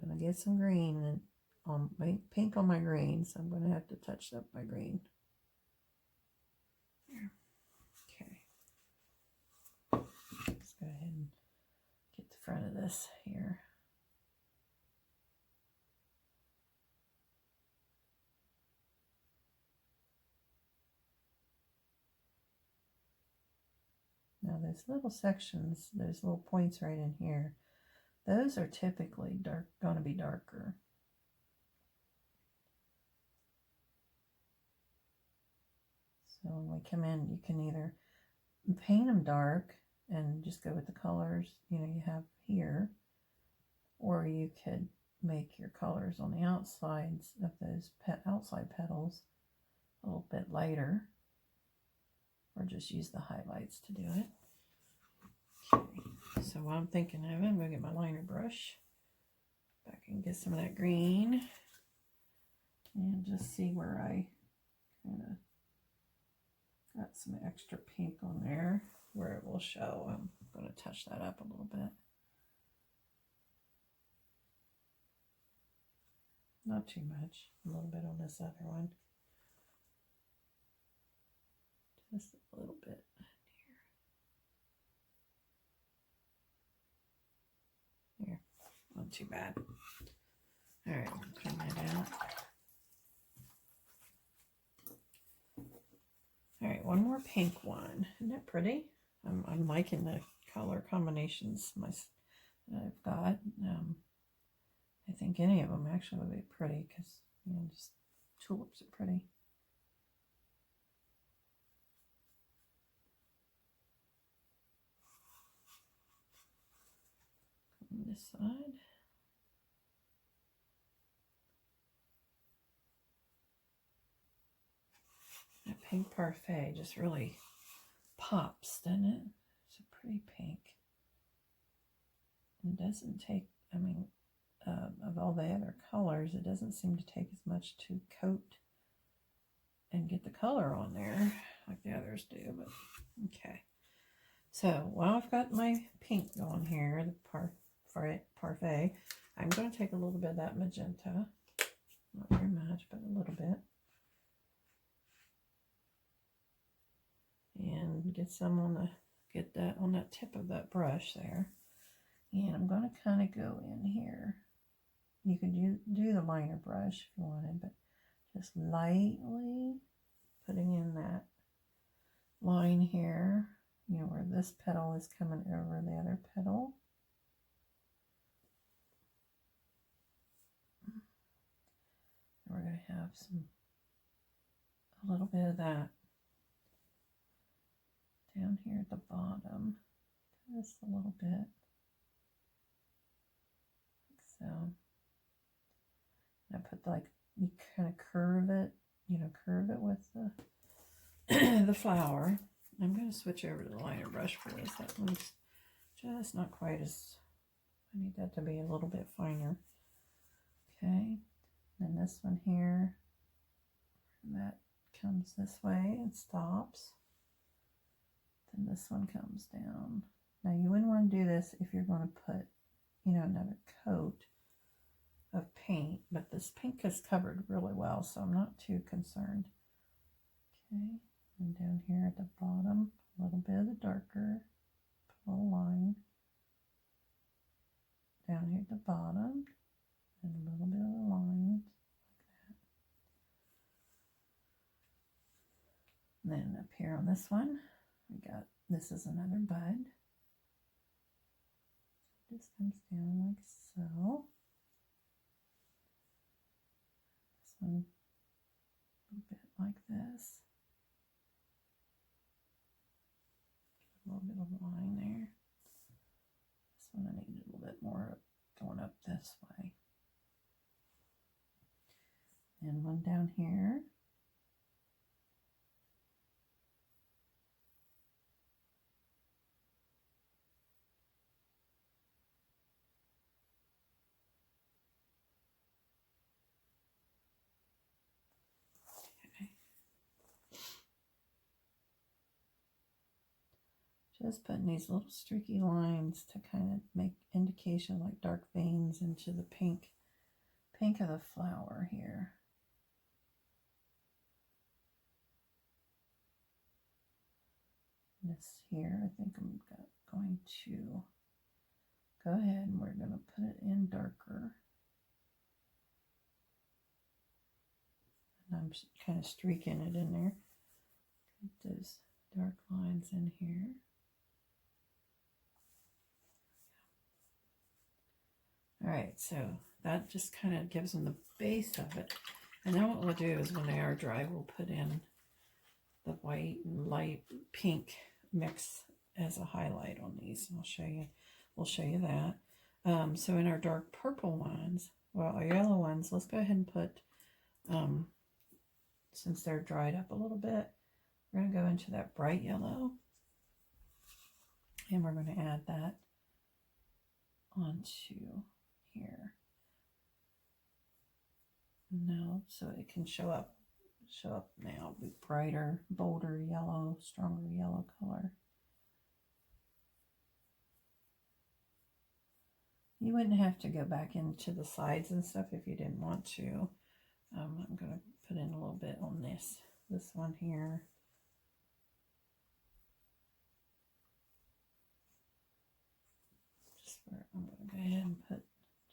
I'm going to get some green on my green, so I'm going to have to touch up my green. There. Okay. Let's go ahead and get the front of this here. Now those little sections, those little points right in here, those are typically going to be darker. So when we come in, you can either paint them dark and just go with the colors you have here, or you could make your colors on the outsides of those outside petals a little bit lighter, or just use the highlights to do it. Okay, so what I'm thinking of, I'm going to get my liner brush back and get some of that green and just see where I kind of got some extra pink on there where it will show. I'm going to touch that up a little bit. Not too much, a little bit on this other one. Just a little bit here. Here, not too bad. All right, clean that out. All right, one more pink one. Isn't that pretty? I'm liking the color combinations that I've got. I think any of them actually would be pretty because, just tulips are pretty. On this side. That pink parfait just really pops, doesn't it? It's a pretty pink. It doesn't take, of all the other colors, it doesn't seem to take as much to coat and get the color on there like the others do, but okay. So while I've got my pink going here, the parfait, I'm going to take a little bit of that magenta, not very much, but a little bit, and get some on that tip of that brush there. And I'm going to kind of go in here. You can do the liner brush if you wanted, but just lightly putting in that line here, where this petal is coming over the other petal. And we're going to have a little bit of that down here at the bottom, just a little bit, like so. And I put you kind of curve it with the the flower. I'm going to switch over to the liner brush for this. That one's just not quite as, I need that to be a little bit finer. Okay, then this one here, that comes this way and stops. Then this one comes down. Now you wouldn't want to do this if you're going to put, another coat of paint, but this pink is covered really well, so I'm not too concerned. Okay, and down here at the bottom, a little bit of the darker, put a little line. Down here at the bottom, and a little bit of the lines, like that. And then up here on this one, this is another bud. This comes down like so. This one a little bit like this. A little bit of a line there. This one I need a little bit more going up this way. And one down here. Just putting these little streaky lines to kind of make indication like dark veins into the pink pink of the flower here. This here, I think I'm going to go ahead and we're going to put it in darker. And I'm kind of streaking it in there. Get those dark lines in here. All right, so that just kind of gives them the base of it. And then what we'll do is when they are dry, we'll put in the white and light pink mix as a highlight on these. And we'll show you that. So in our dark purple ones, well, our yellow ones, let's go ahead and put, since they're dried up a little bit, we're going to go into that bright yellow. And we're going to add that onto here. Now, so it can show up now with brighter, bolder yellow, stronger yellow color. You wouldn't have to go back into the sides and stuff if you didn't want to. I'm going to put in a little bit on this one here. Just where I'm going to go ahead and put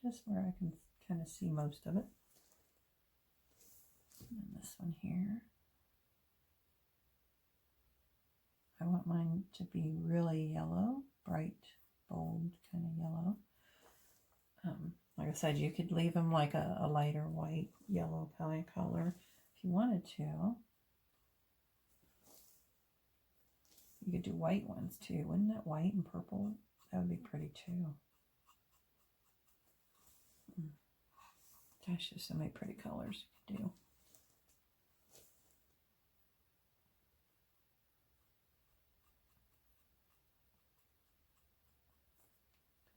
just where I can kind of see most of it. And then this one here. I want mine to be really yellow, bright, bold kind of yellow. Like I said, you could leave them like a lighter white, yellow kind of color if you wanted to. You could do white ones too. Wouldn't that white and purple? That would be pretty too. Gosh, there's so many pretty colors you could do.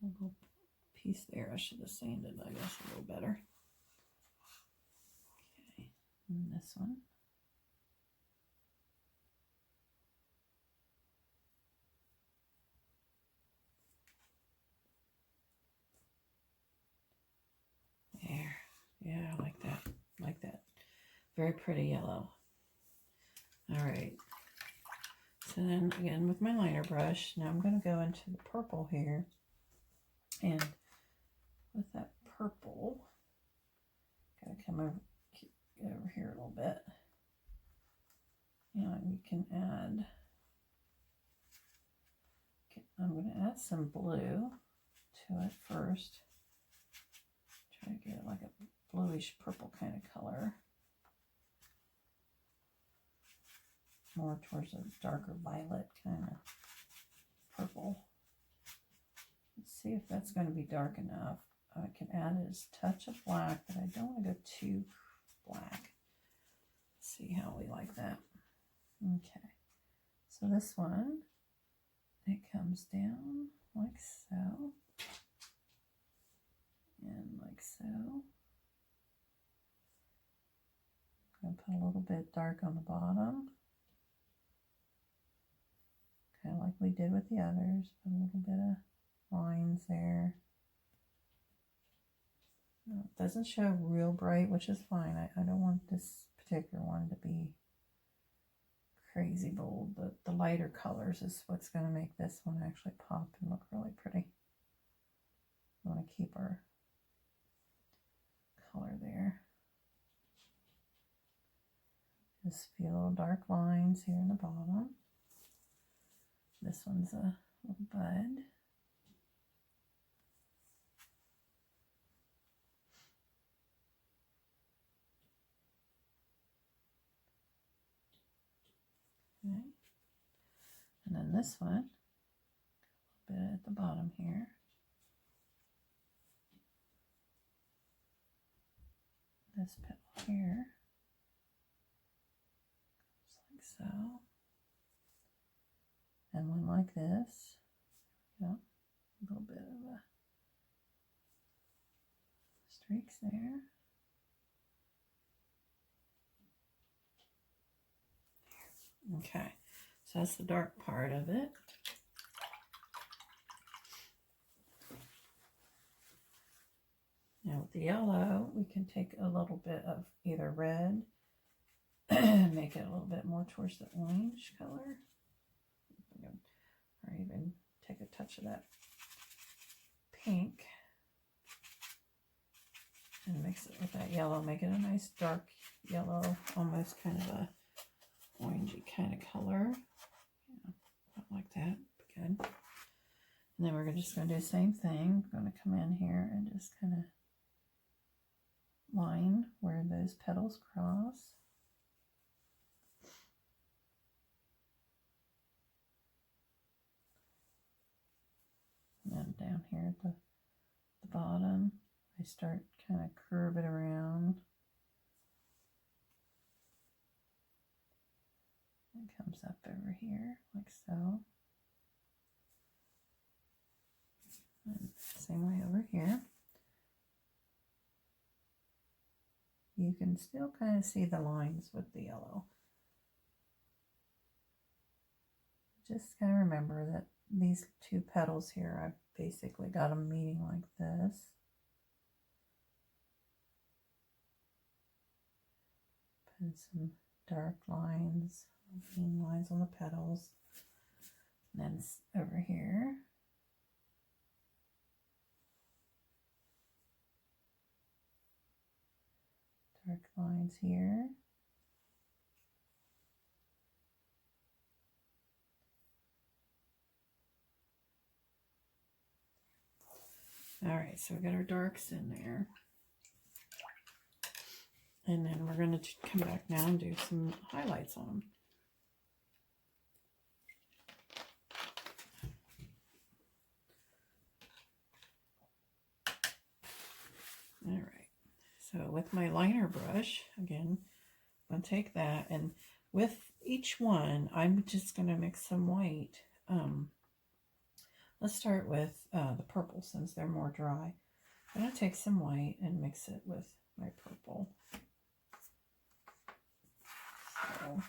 A little piece there. I should have sanded, I guess, a little better. Okay, and this one. There. Yeah, I like that. Like that. Very pretty yellow. All right. So then again with my liner brush, now I'm going to go into the purple here. And with that purple, gotta come over, get over here a little bit. And you can add, I'm going to add some blue to it first. Try to get like a bluish purple kind of color. More towards a darker violet kind of purple. Let's see if that's going to be dark enough. I can add a touch of black, but I don't want to go too black. Let's see how we like that. Okay, so this one, it comes down like so, and like so. I'm going to put a little bit dark on the bottom, kind of like we did with the others. Put a little bit of lines there. No, it doesn't show real bright, which is fine. I don't want this particular one to be crazy bold. The lighter colors is what's going to make this one actually pop and look really pretty. We want to keep our color there. Just feel little dark lines here in the bottom. This one's a little bud. Okay. And then this one, a little bit at the bottom here. This petal here, just like so. And one like this, a little bit of a streaks there. Okay, so that's the dark part of it. Now with the yellow, we can take a little bit of either red and make it a little bit more towards the orange color. Or even take a touch of that pink and mix it with that yellow. Make it a nice dark yellow, almost kind of a orangey kind of color. Yeah, like that. Good. And then we're just going to do the same thing. I'm going to come in here and just kind of line where those petals cross. And then down here at the bottom, I start kind of curve it around. It comes up over here like so. And same way over here. You can still kind of see the lines with the yellow. Just kind of remember that these two petals here, I've basically got them meeting like this. Put some dark lines, green lines on the petals. And then over here, dark lines here. All right, so we got our darks in there. And then we're going to come back now and do some highlights on them. All right, so with my liner brush, again, I'm going to take that, and with each one, I'm just going to mix some white. Let's start with the purple, since they're more dry. I'm going to take some white and mix it with my purple. So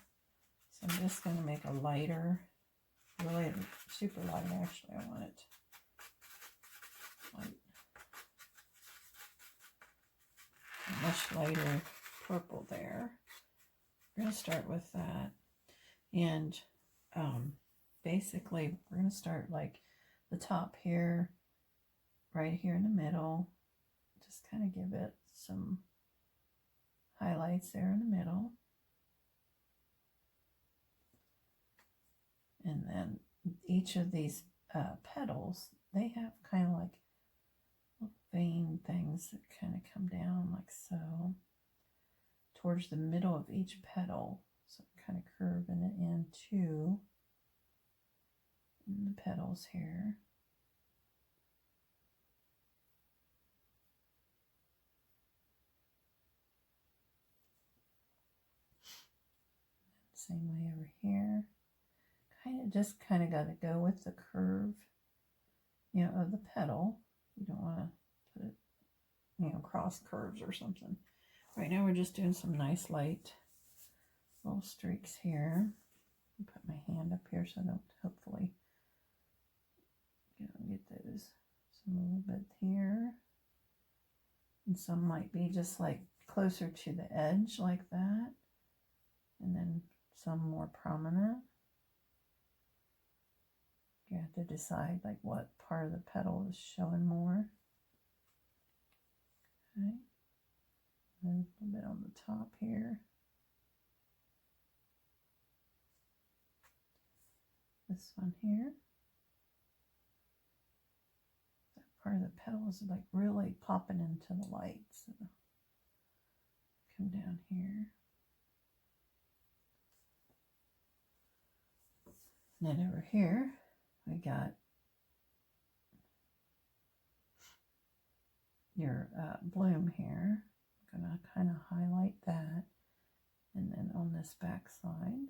I'm just going to make a lighter, really super light actually. I want it light. A much lighter purple there. We're going to start with that. And basically we're going to start like the top here, right here in the middle. Just kind of give it some highlights there in the middle. And then each of these petals, they have kind of like little vein things that kind of come down like so towards the middle of each petal. So kind of curving it into the petals here. Same way over here. Just kind of got to go with the curve, you know, of the petal. You don't want to put it, you know, cross curves or something. Right now we're just doing some nice light little streaks here. I'll put my hand up here so I don't hopefully, you know, get those. Some a little bit here. And some might be just like closer to the edge like that. And then some more prominent. You have to decide like what part of the petal is showing more. Okay. And a little bit on the top here. This one here. That part of the petal is like really popping into the light. So come down here. And then over here, we got your bloom here. I'm going to kind of highlight that. And then on this back side,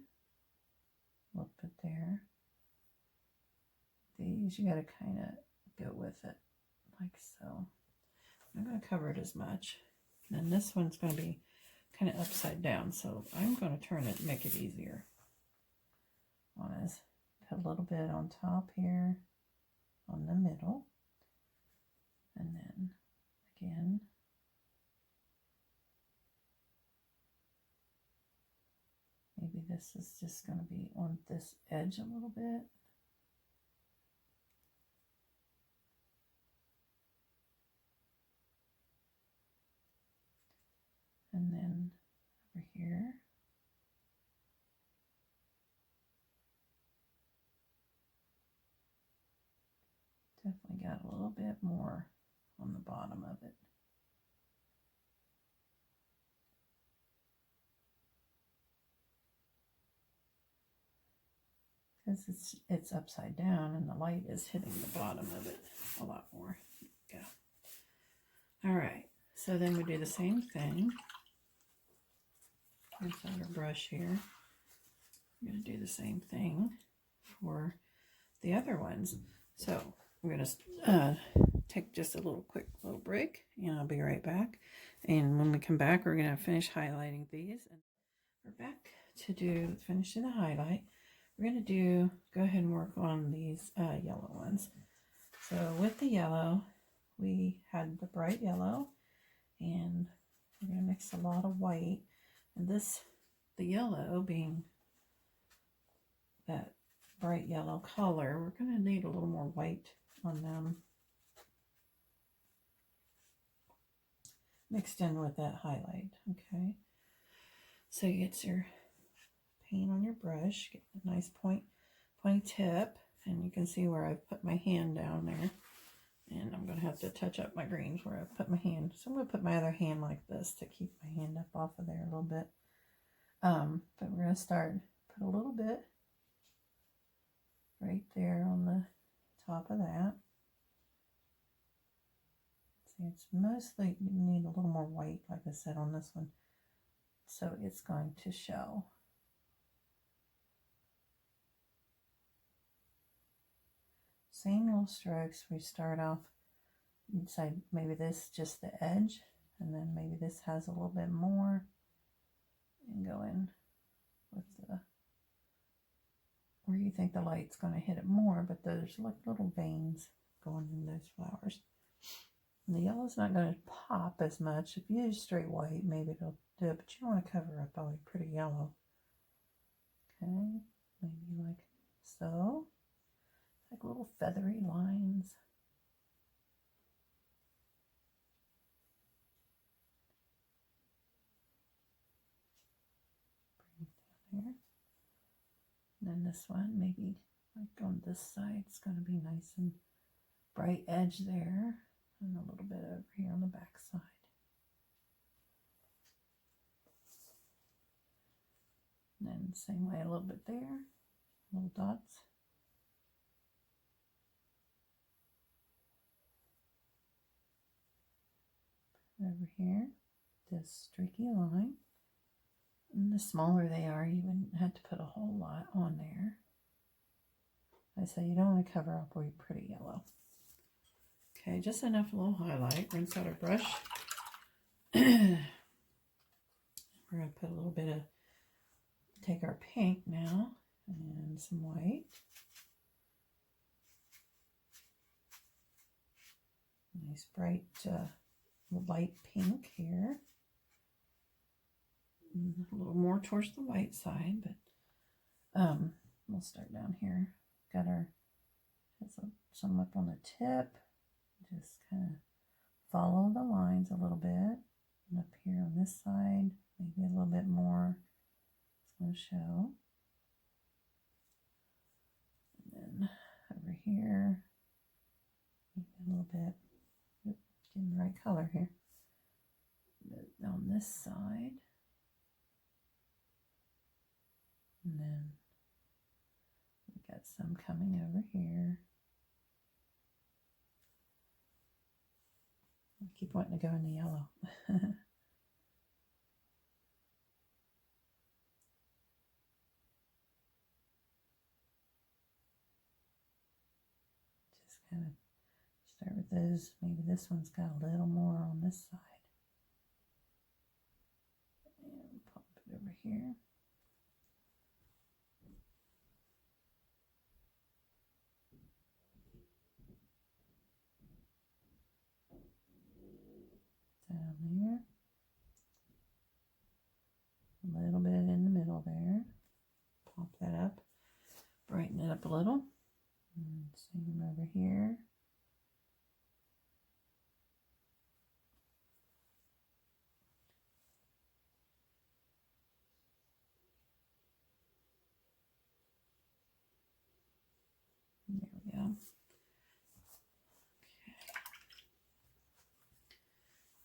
a little bit there. These, you got to kind of go with it like so. I'm going to cover it as much. And then this one's going to be kind of upside down. So I'm going to turn it and make it easier. Want to put a little bit on top here, on the middle. And then again, this is just going to be on this edge a little bit. And then over here. Definitely got a little bit more on the bottom of it. Because it's upside down and the light is hitting the bottom of it a lot more. There we go. All right, so then we do the same thing. Here's our brush here. I'm going to do the same thing for the other ones. So we're going to take just a quick little break, and I'll be right back. And when we come back, we're going to finish highlighting these. And we're back to finishing the highlight. We're going to go ahead and work on these yellow ones. So with the yellow, we had the bright yellow, and we're going to mix a lot of white. And the yellow being that bright yellow color, we're going to need a little more white on them mixed in with that highlight. Okay, so you get your paint on your brush, get a nice pointy tip, and you can see where I've put my hand down there, and I'm going to have to touch up my greens where I've put my hand. So I'm going to put my other hand like this to keep my hand up off of there a little bit. But we're going to put a little bit right there on the top of that. See, it's mostly, you need a little more white, like I said, on this one, so it's going to show. Same little strokes. We start off, you'd say maybe this just the edge, and then maybe this has a little bit more, and go in with where you think the light's going to hit it more, but there's like little veins going in those flowers. And the yellow's not going to pop as much. If you use straight white, maybe it'll do it, but you don't want to cover up all your pretty yellow. Okay, maybe like so. Like little feathery lines. Bring it down here. And then this one, maybe like on this side, it's going to be nice and bright edge there. And a little bit over here on the back side. And then same way, a little bit there. Little dots. Over here, this streaky line. And the smaller they are, you wouldn't have to put a whole lot on there. I say you don't want to cover up where your pretty yellow. Okay, just enough little highlight. Rinse out our brush. We're going to put a little bit of, take our pink now and some white. Nice bright light pink here. A little more towards the white side, but we'll start down here. Got our, some up on the tip. Just kind of follow the lines a little bit. And up here on this side, maybe a little bit more. It's going to show. And then over here, maybe a little bit. Getting the right color here. But on this side. And then we got some coming over here. I keep wanting to go in the yellow. Just kind of start with those. Maybe this one's got a little more on this side. And pop it over here. Down there. A little bit in the middle there. up a little. And same over here. There we go. Okay.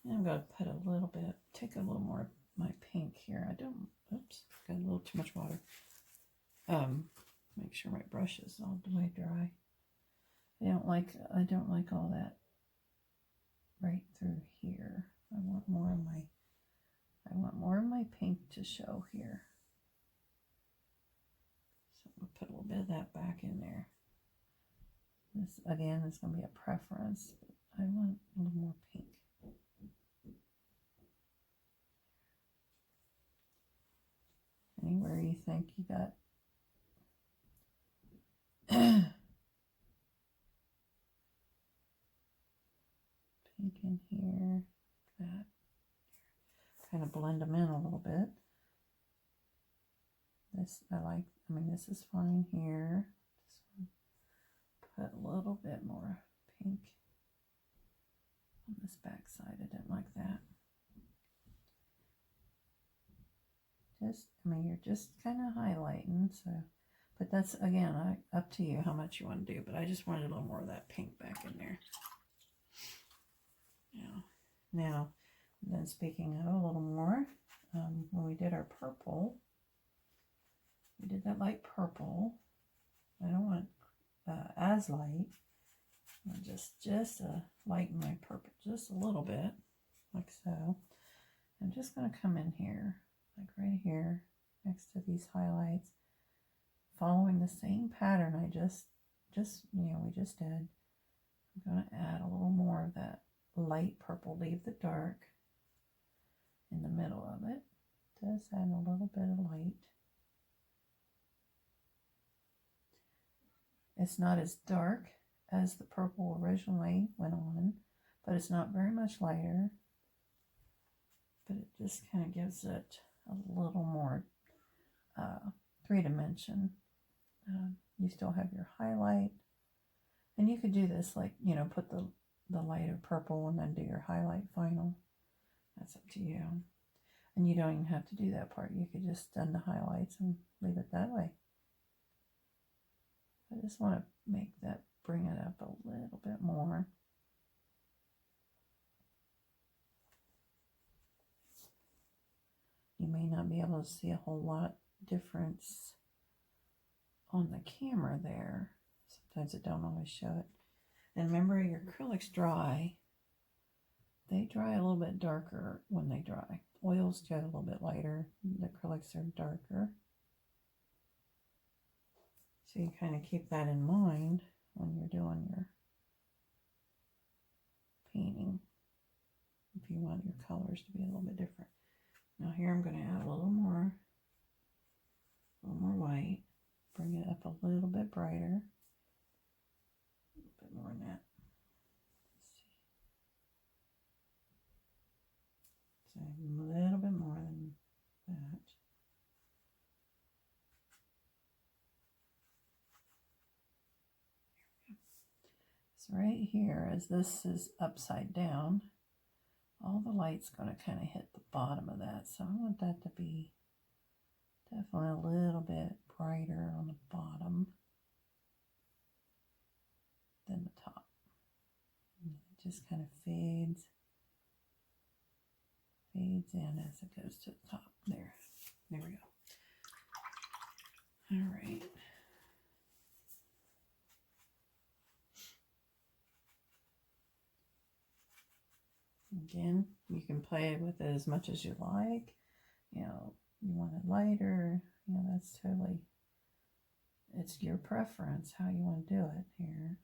And I'm going to put a little bit, take a little more of my pink here. Oops, got a little too much water. Make sure my brush is all the way dry. I don't like all that right through here. I want more of my pink to show here. So we'll put a little bit of that back in there. This again is going to be a preference, but I want a little more pink. Anywhere you think you got pink in here, that kind of blend them in a little bit. This this is fine here. This one, put a little bit more pink on this back side. I didn't like that. You're just kind of highlighting, so, but that's, again, up to you how much you want to do, but I just wanted a little more of that pink back in there. Now, then speaking of a little more, when we did our purple, we did that light purple. I don't want as light. I just lighten my purple just a little bit, like so. I'm just going to come in here, like right here, next to these highlights, following the same pattern we just did. I'm going to add a little more of that light purple, leave the dark in the middle of it. Just add a little bit of light. It's not as dark as the purple originally went on, but it's not very much lighter. But it just kind of gives it a little more 3-dimension. You still have your highlight, and you could do this like, put the lighter purple and then do your highlight final. That's up to you. And you don't even have to do that part. You could just done the highlights and leave it that way. I just want to bring it up a little bit more. You may not be able to see a whole lot difference on the camera there. Sometimes it don't always show it. And remember, your acrylics dry. They dry a little bit darker when they dry. Oils get a little bit lighter. The acrylics are darker. So you kind of keep that in mind when you're doing your painting, if you want your colors to be a little bit different. Now here I'm going to add a little more white, bring it up a little bit brighter, a little bit more than that. Let's see. So a little bit more than that. So right here, as this is upside down, all the light's going to kind of hit the bottom of that. So I want that to be definitely a little bit brighter on the bottom than the top. And it just kind of fades in as it goes to the top. There we go. All right. Again, you can play with it as much as you like. You want it lighter. That's totally, it's your preference how you want to do it here.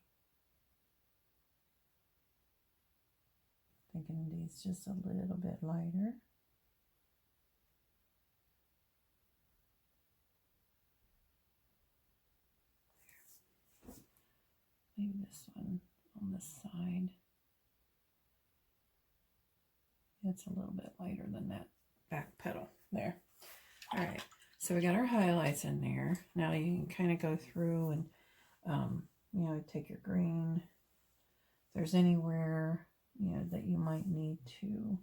Thinking these just a little bit lighter. Maybe this one on this side. It's a little bit lighter than that back petal there. All right, so we got our highlights in there. Now you can kind of go through and You know, take your green. If there's anywhere, you know, that you might need to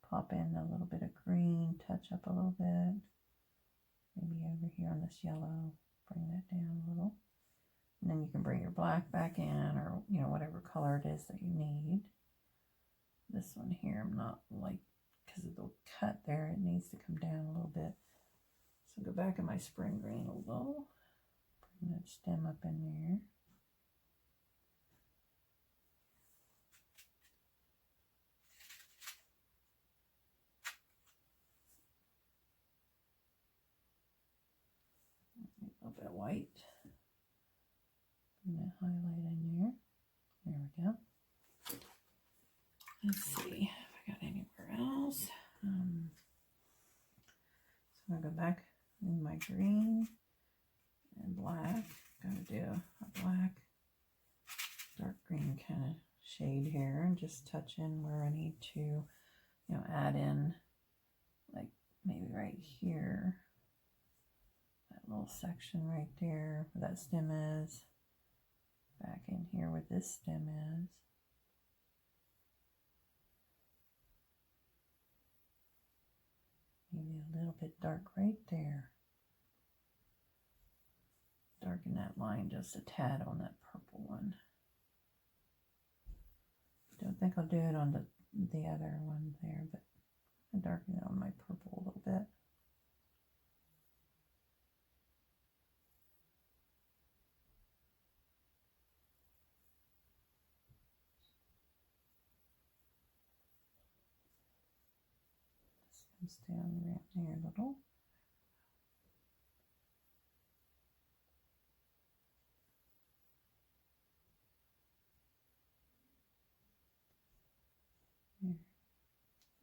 pop in a little bit of green, touch up a little bit. Maybe over here on this yellow, bring that down a little. And then you can bring your black back in, or, you know, whatever color it is that you need. This one here, I'm not like, because of the cut there, it needs to come down a little bit. So go back in my spring green a little. Bring that stem up in there. A little bit of white. Bring that highlight in there. There we go. Let's see if I got anywhere else. So I'm going to go back in my green and black. Going to do a black, dark green kind of shade here, and just touch in where I need to, you know, add in, like maybe right here, that little section right there where that stem is, back in here where this stem is. Maybe a little bit dark right there. Darken that line just a tad on that purple one. Don't think I'll do it on the other one there, but I'll darken it on my purple a little bit. This comes down right there a little.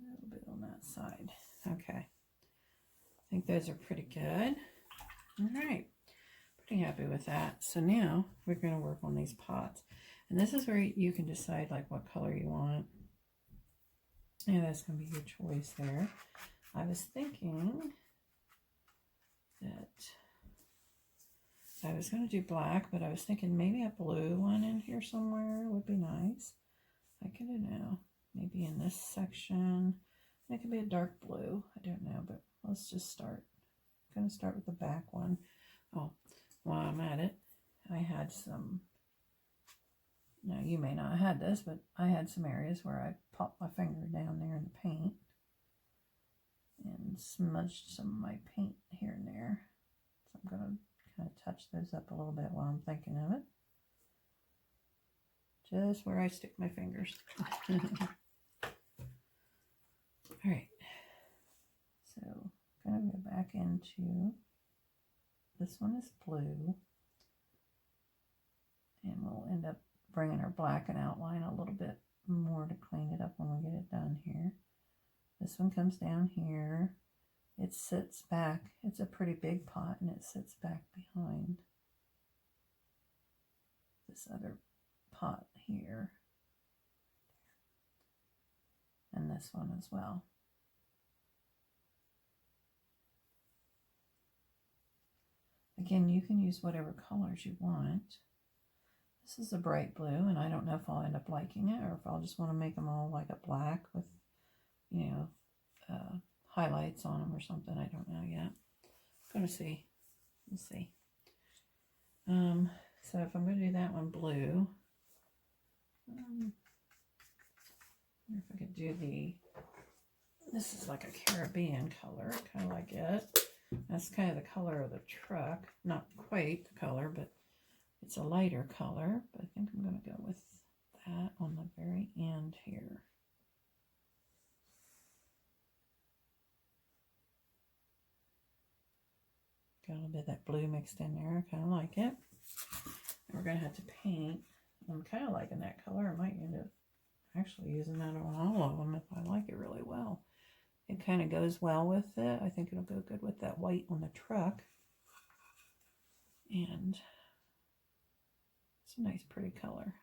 A little bit on that side. Okay. I think those are pretty good. All right. Pretty happy with that. So now we're going to work on these pots. And this is where you can decide like what color you want. And that's going to be your choice there. I was thinking that I was going to do black, but I was thinking maybe a blue one in here somewhere would be nice. I can do now. Maybe in this section. It could be a dark blue. I don't know, but let's just start. I'm going to start with the back one. Oh, while I'm at it, I had some, now you may not have had this, but I had some areas where I popped my finger down there in the paint and smudged some of my paint here and there. So I'm going to kind of touch those up a little bit while I'm thinking of it. Just where I stick my fingers. All right, so I'm going to go back into, this one is blue, and we'll end up bringing our black and outline a little bit more to clean it up when we get it done here. This one comes down here. It sits back. It's a pretty big pot, and it sits back behind this other pot here, and this one as well. Again, you can use whatever colors you want. This is a bright blue, and I don't know if I'll end up liking it or if I'll just want to make them all like a black with, you know, highlights on them or something. I don't know yet. I'm going to see. We'll see. So if I'm going to do that one blue, I wonder if I could do this is like a Caribbean color, kind of like it. That's kind of the color of the truck. Not quite the color, but it's a lighter color. But I think I'm going to go with that on the very end here. Got a little bit of that blue mixed in there. I kind of like it. And we're going to have to paint. I'm kind of liking that color. I might end up actually using that on all of them if I like it really well. It kind of goes well with it. I think it'll go good with that white on the truck. And it's a nice pretty color.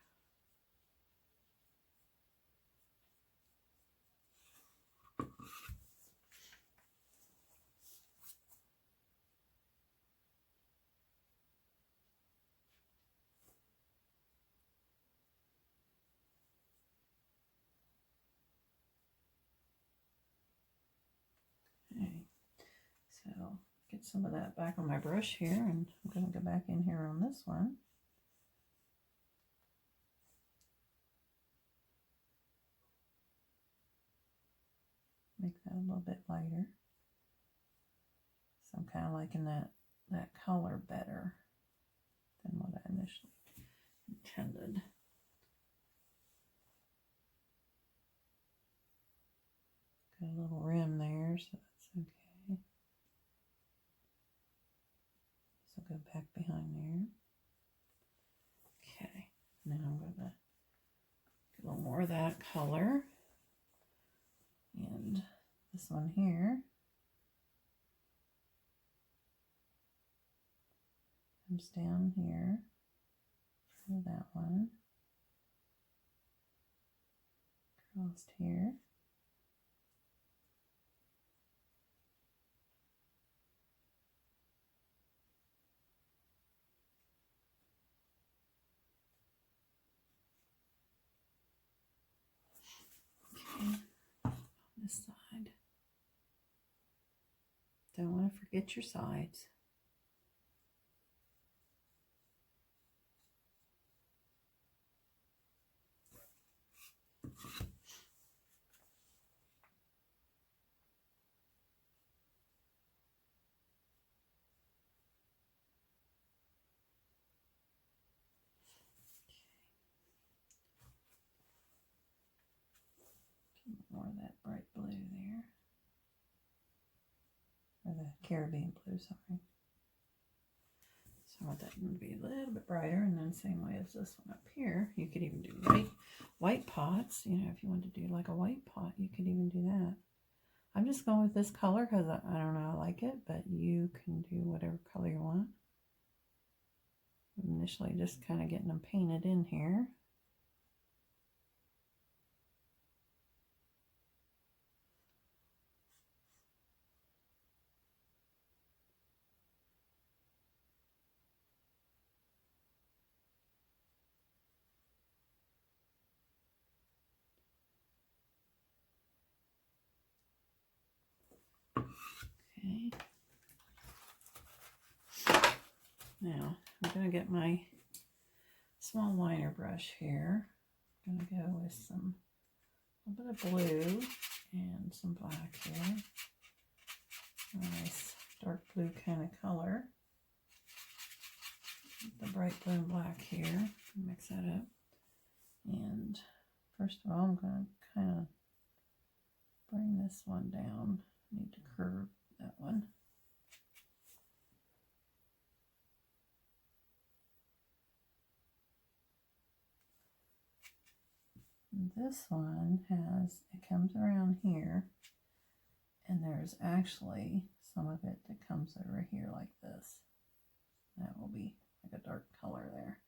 So get some of that back on my brush here, and I'm going to go back in here on this one. Make that a little bit lighter. So I'm kind of liking that color better than what I initially intended. Got a little rim there, so that's okay. So go back behind there. Okay, now I'm going to get a little more of that color. And this one here comes down here for that one, crossed here. Okay, on this side. Don't want to forget your sides. More of that bright blue there. Or the Caribbean blue, sorry. So I want that one to be a little bit brighter, and then same way as this one up here. You could even do white pots. You know, if you want to do like a white pot, you could even do that. I'm just going with this color because I don't know, I like it, but you can do whatever color you want. Initially just kind of getting them painted in here. Okay. Now I'm going to get my small liner brush here. I'm going to go with a little bit of blue and some black here. Nice dark blue kind of color. The bright blue and black here. Mix that up. And first of all, I'm going to kind of bring this one down. I need to curve that one. And this one it comes around here, and there's actually some of it that comes over here like this. That will be like a dark color there.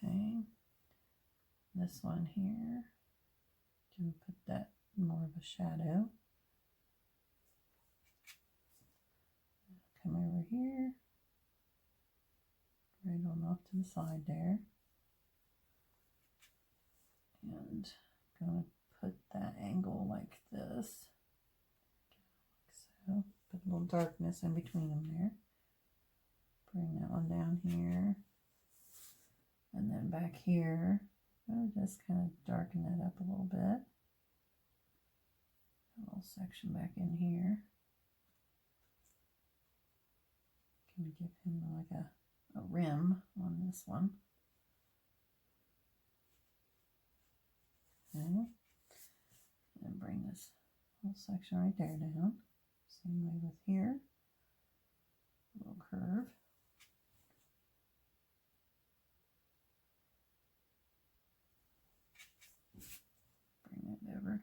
Okay, this one here, to put that more of a shadow. Come over here, right on off to the side there. And I'm going to put that angle like this. Like so. Put a little darkness in between them there. Bring that one down here. And then back here, I'll just kind of darken that up a little bit. A little section back in here. Can give him like a rim on this one. Okay. And bring this whole section right there down. Same way with here. A little curve. Bring it over.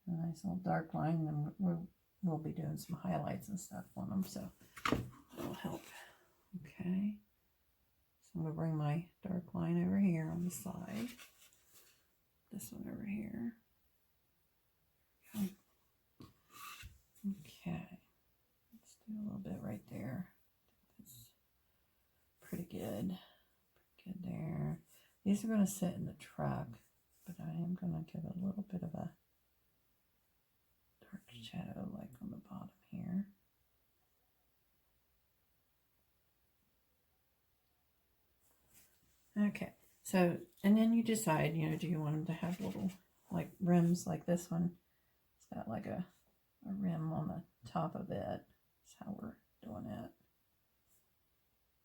A nice little dark line, and we'll be doing some highlights and stuff on them, so that'll help. Okay, so I'm going to bring my dark line over here on the side. This one over here. Okay, let's do a little bit right there. pretty good. Good there. These are going to sit in the truck, but I am going to give a little bit of a dark shadow like on the bottom here. Okay, so, and then you decide, you know, do you want them to have little like rims like this one? It's got like a rim on the top of it. That's how we're doing it.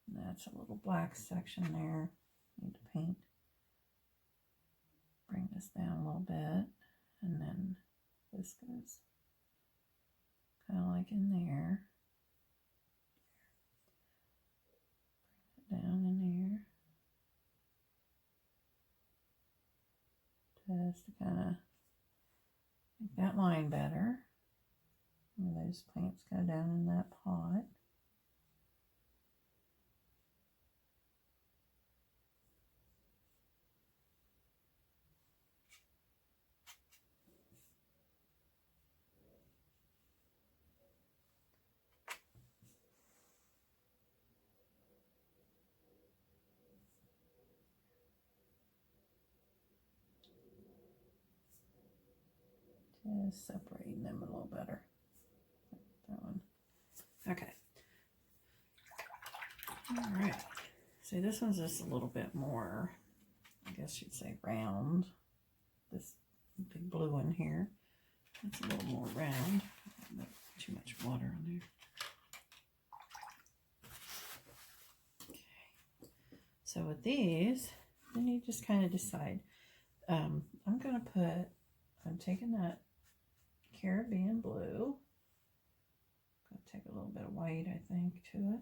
And that's a little black section there. Need to paint. Bring this down a little bit. And then this goes kind of like in there. Bring it down in there. Just to kind of make that line better. And those plants go down in that pot. Just separating them a little better. That one. Okay. All right. See, this one's just a little bit more, I guess you'd say, round. This big blue one here. It's a little more round. Not too much water on there. Okay. So with these, then you just kind of decide. I'm taking that Caribbean blue. Gonna take a little bit of white, I think, to it.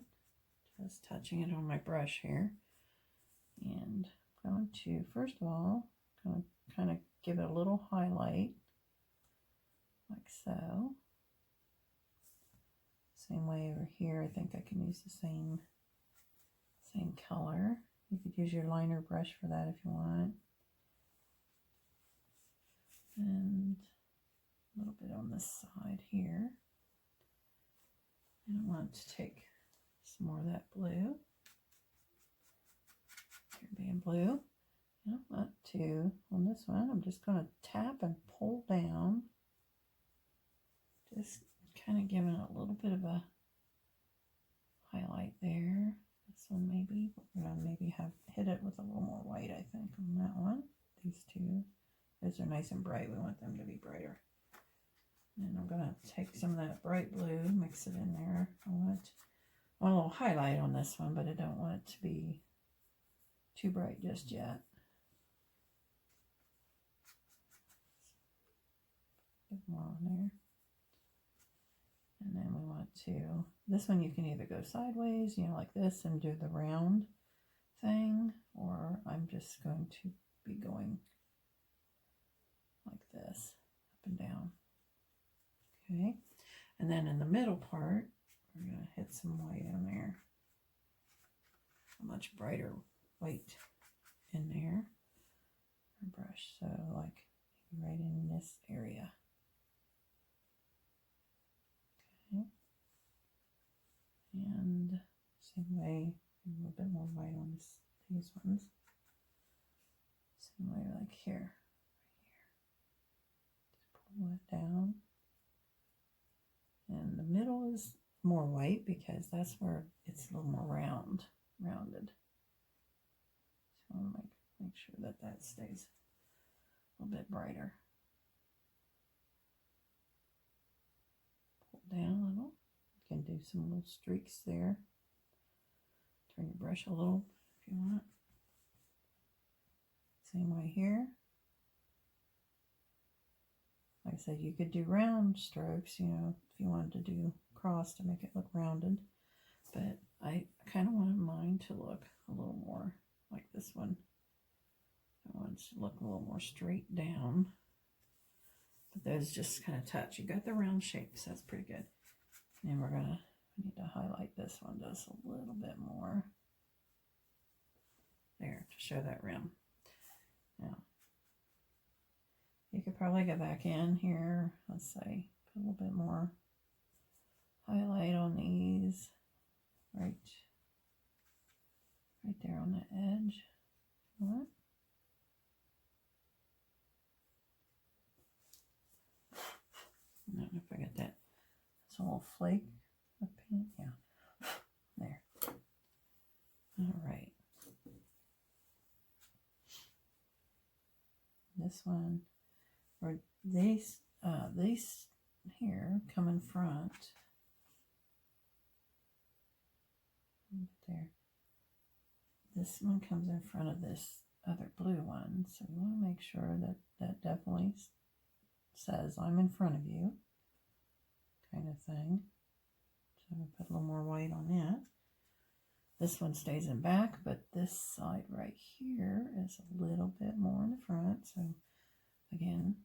Just touching it on my brush here. And I'm going to, first of all, kind of give it a little highlight, like so. Same way over here, I think I can use the same color. You could use your liner brush for that if you want. And a little bit on this side here. And I want to take some more of that blue, Caribbean blue. And I want to, on this one, I'm just going to tap and pull down, just kind of giving it a little bit of a highlight there. This one maybe, we're going to maybe hit it with a little more white, I think, on that one. These two, those are nice and bright. We want them to be brighter. And I'm going to take some of that bright blue, mix it in there. I want a little highlight on this one, but I don't want it to be too bright just yet. Get more on there. And then we want to, this one you can either go sideways, you know, like this and do the round thing, or I'm just going to be going like this, up and down. Okay, and then in the middle part, we're going to hit some white on there. A much brighter white in there. Our brush, so like right in this area. Okay, and same way, a little bit more white on these ones. Same way like here, right here. Just pull it down. And the middle is more white because that's where it's a little more rounded. So I want to make sure that that stays a little bit brighter. Pull down a little. You can do some little streaks there. Turn your brush a little if you want. Same way here. Like I said, you could do round strokes, you know, if you wanted to do cross to make it look rounded. But I kind of wanted mine to look a little more like this one. I want it to look a little more straight down. But those just kind of touch. You got the round shapes, that's pretty good. And we need to highlight this one just a little bit more. There, to show that rim. Now, you could probably go back in here, let's say, put a little bit more highlight on these, right little flake of paint. Yeah. There. All right. This one, or these here come in front. There. This one comes in front of this other blue one, so we want to make sure that that definitely says I'm in front of you, kind of thing. So we put a little more white on that. This one stays in back, but this side right here is a little bit more in the front. So again,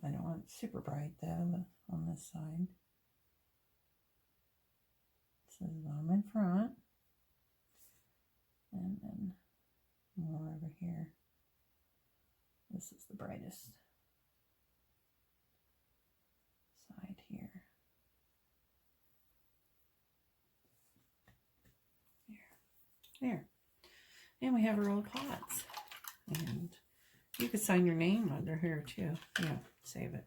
I don't want it super bright though, but on this side. It says I'm in front. And then more over here. This is the brightest side here. There. And we have our old pots. And you could sign your name under here too. Yeah, save it.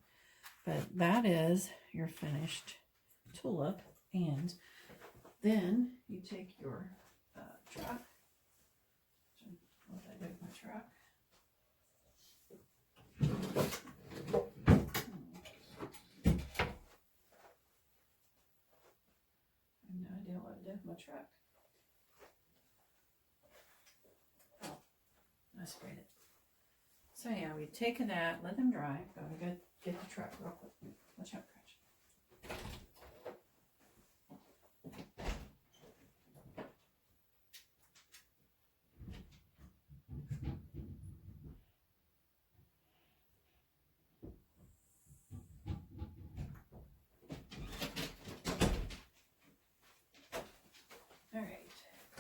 But that is your finished tulip. And then you take your truck. What did I do with my truck? I have no idea what I did with my truck. Oh, I sprayed it. So yeah, we've taken that, let them dry. Go get the truck real quick. Watch out, Cratch.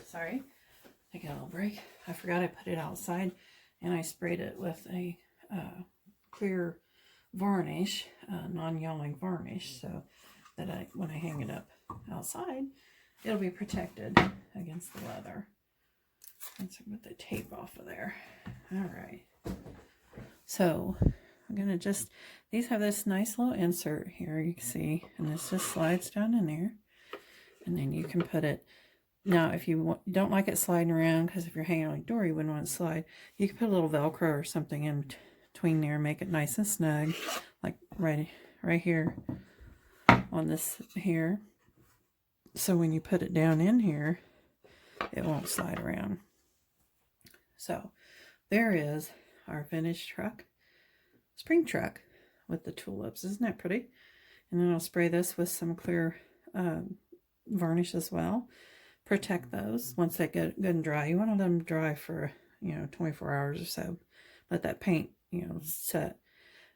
Sorry, I got a little break. I forgot I put it outside and I sprayed it with a clear varnish, non-yellowing varnish, so that when I hang it up outside, it'll be protected against the weather. Let's put the tape off of there. All right. So I'm going to just, these have this nice little insert here, you can see, and this just slides down in there. And then you can put it. Now, if you don't like it sliding around, because if you're hanging on a door, you wouldn't want it to slide, you can put a little Velcro or something in between there, make it nice and snug, like right here on this here. So when you put it down in here, it won't slide around. So there is our finished truck, spring truck with the tulips. Isn't that pretty? And then I'll spray this with some clear varnish as well. Protect those once they get good and dry. You want to let them dry for 24 hours or so. Let that paint set,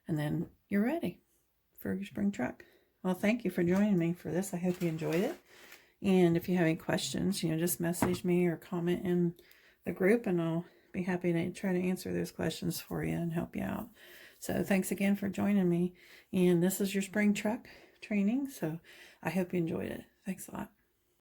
and then you're ready for your spring truck. Well, thank you for joining me for this. I hope you enjoyed it. And if you have any questions, just message me or comment in the group, and I'll be happy to try to answer those questions for you and help you out. So thanks again for joining me. And this is your spring truck training. So I hope you enjoyed it. Thanks a lot.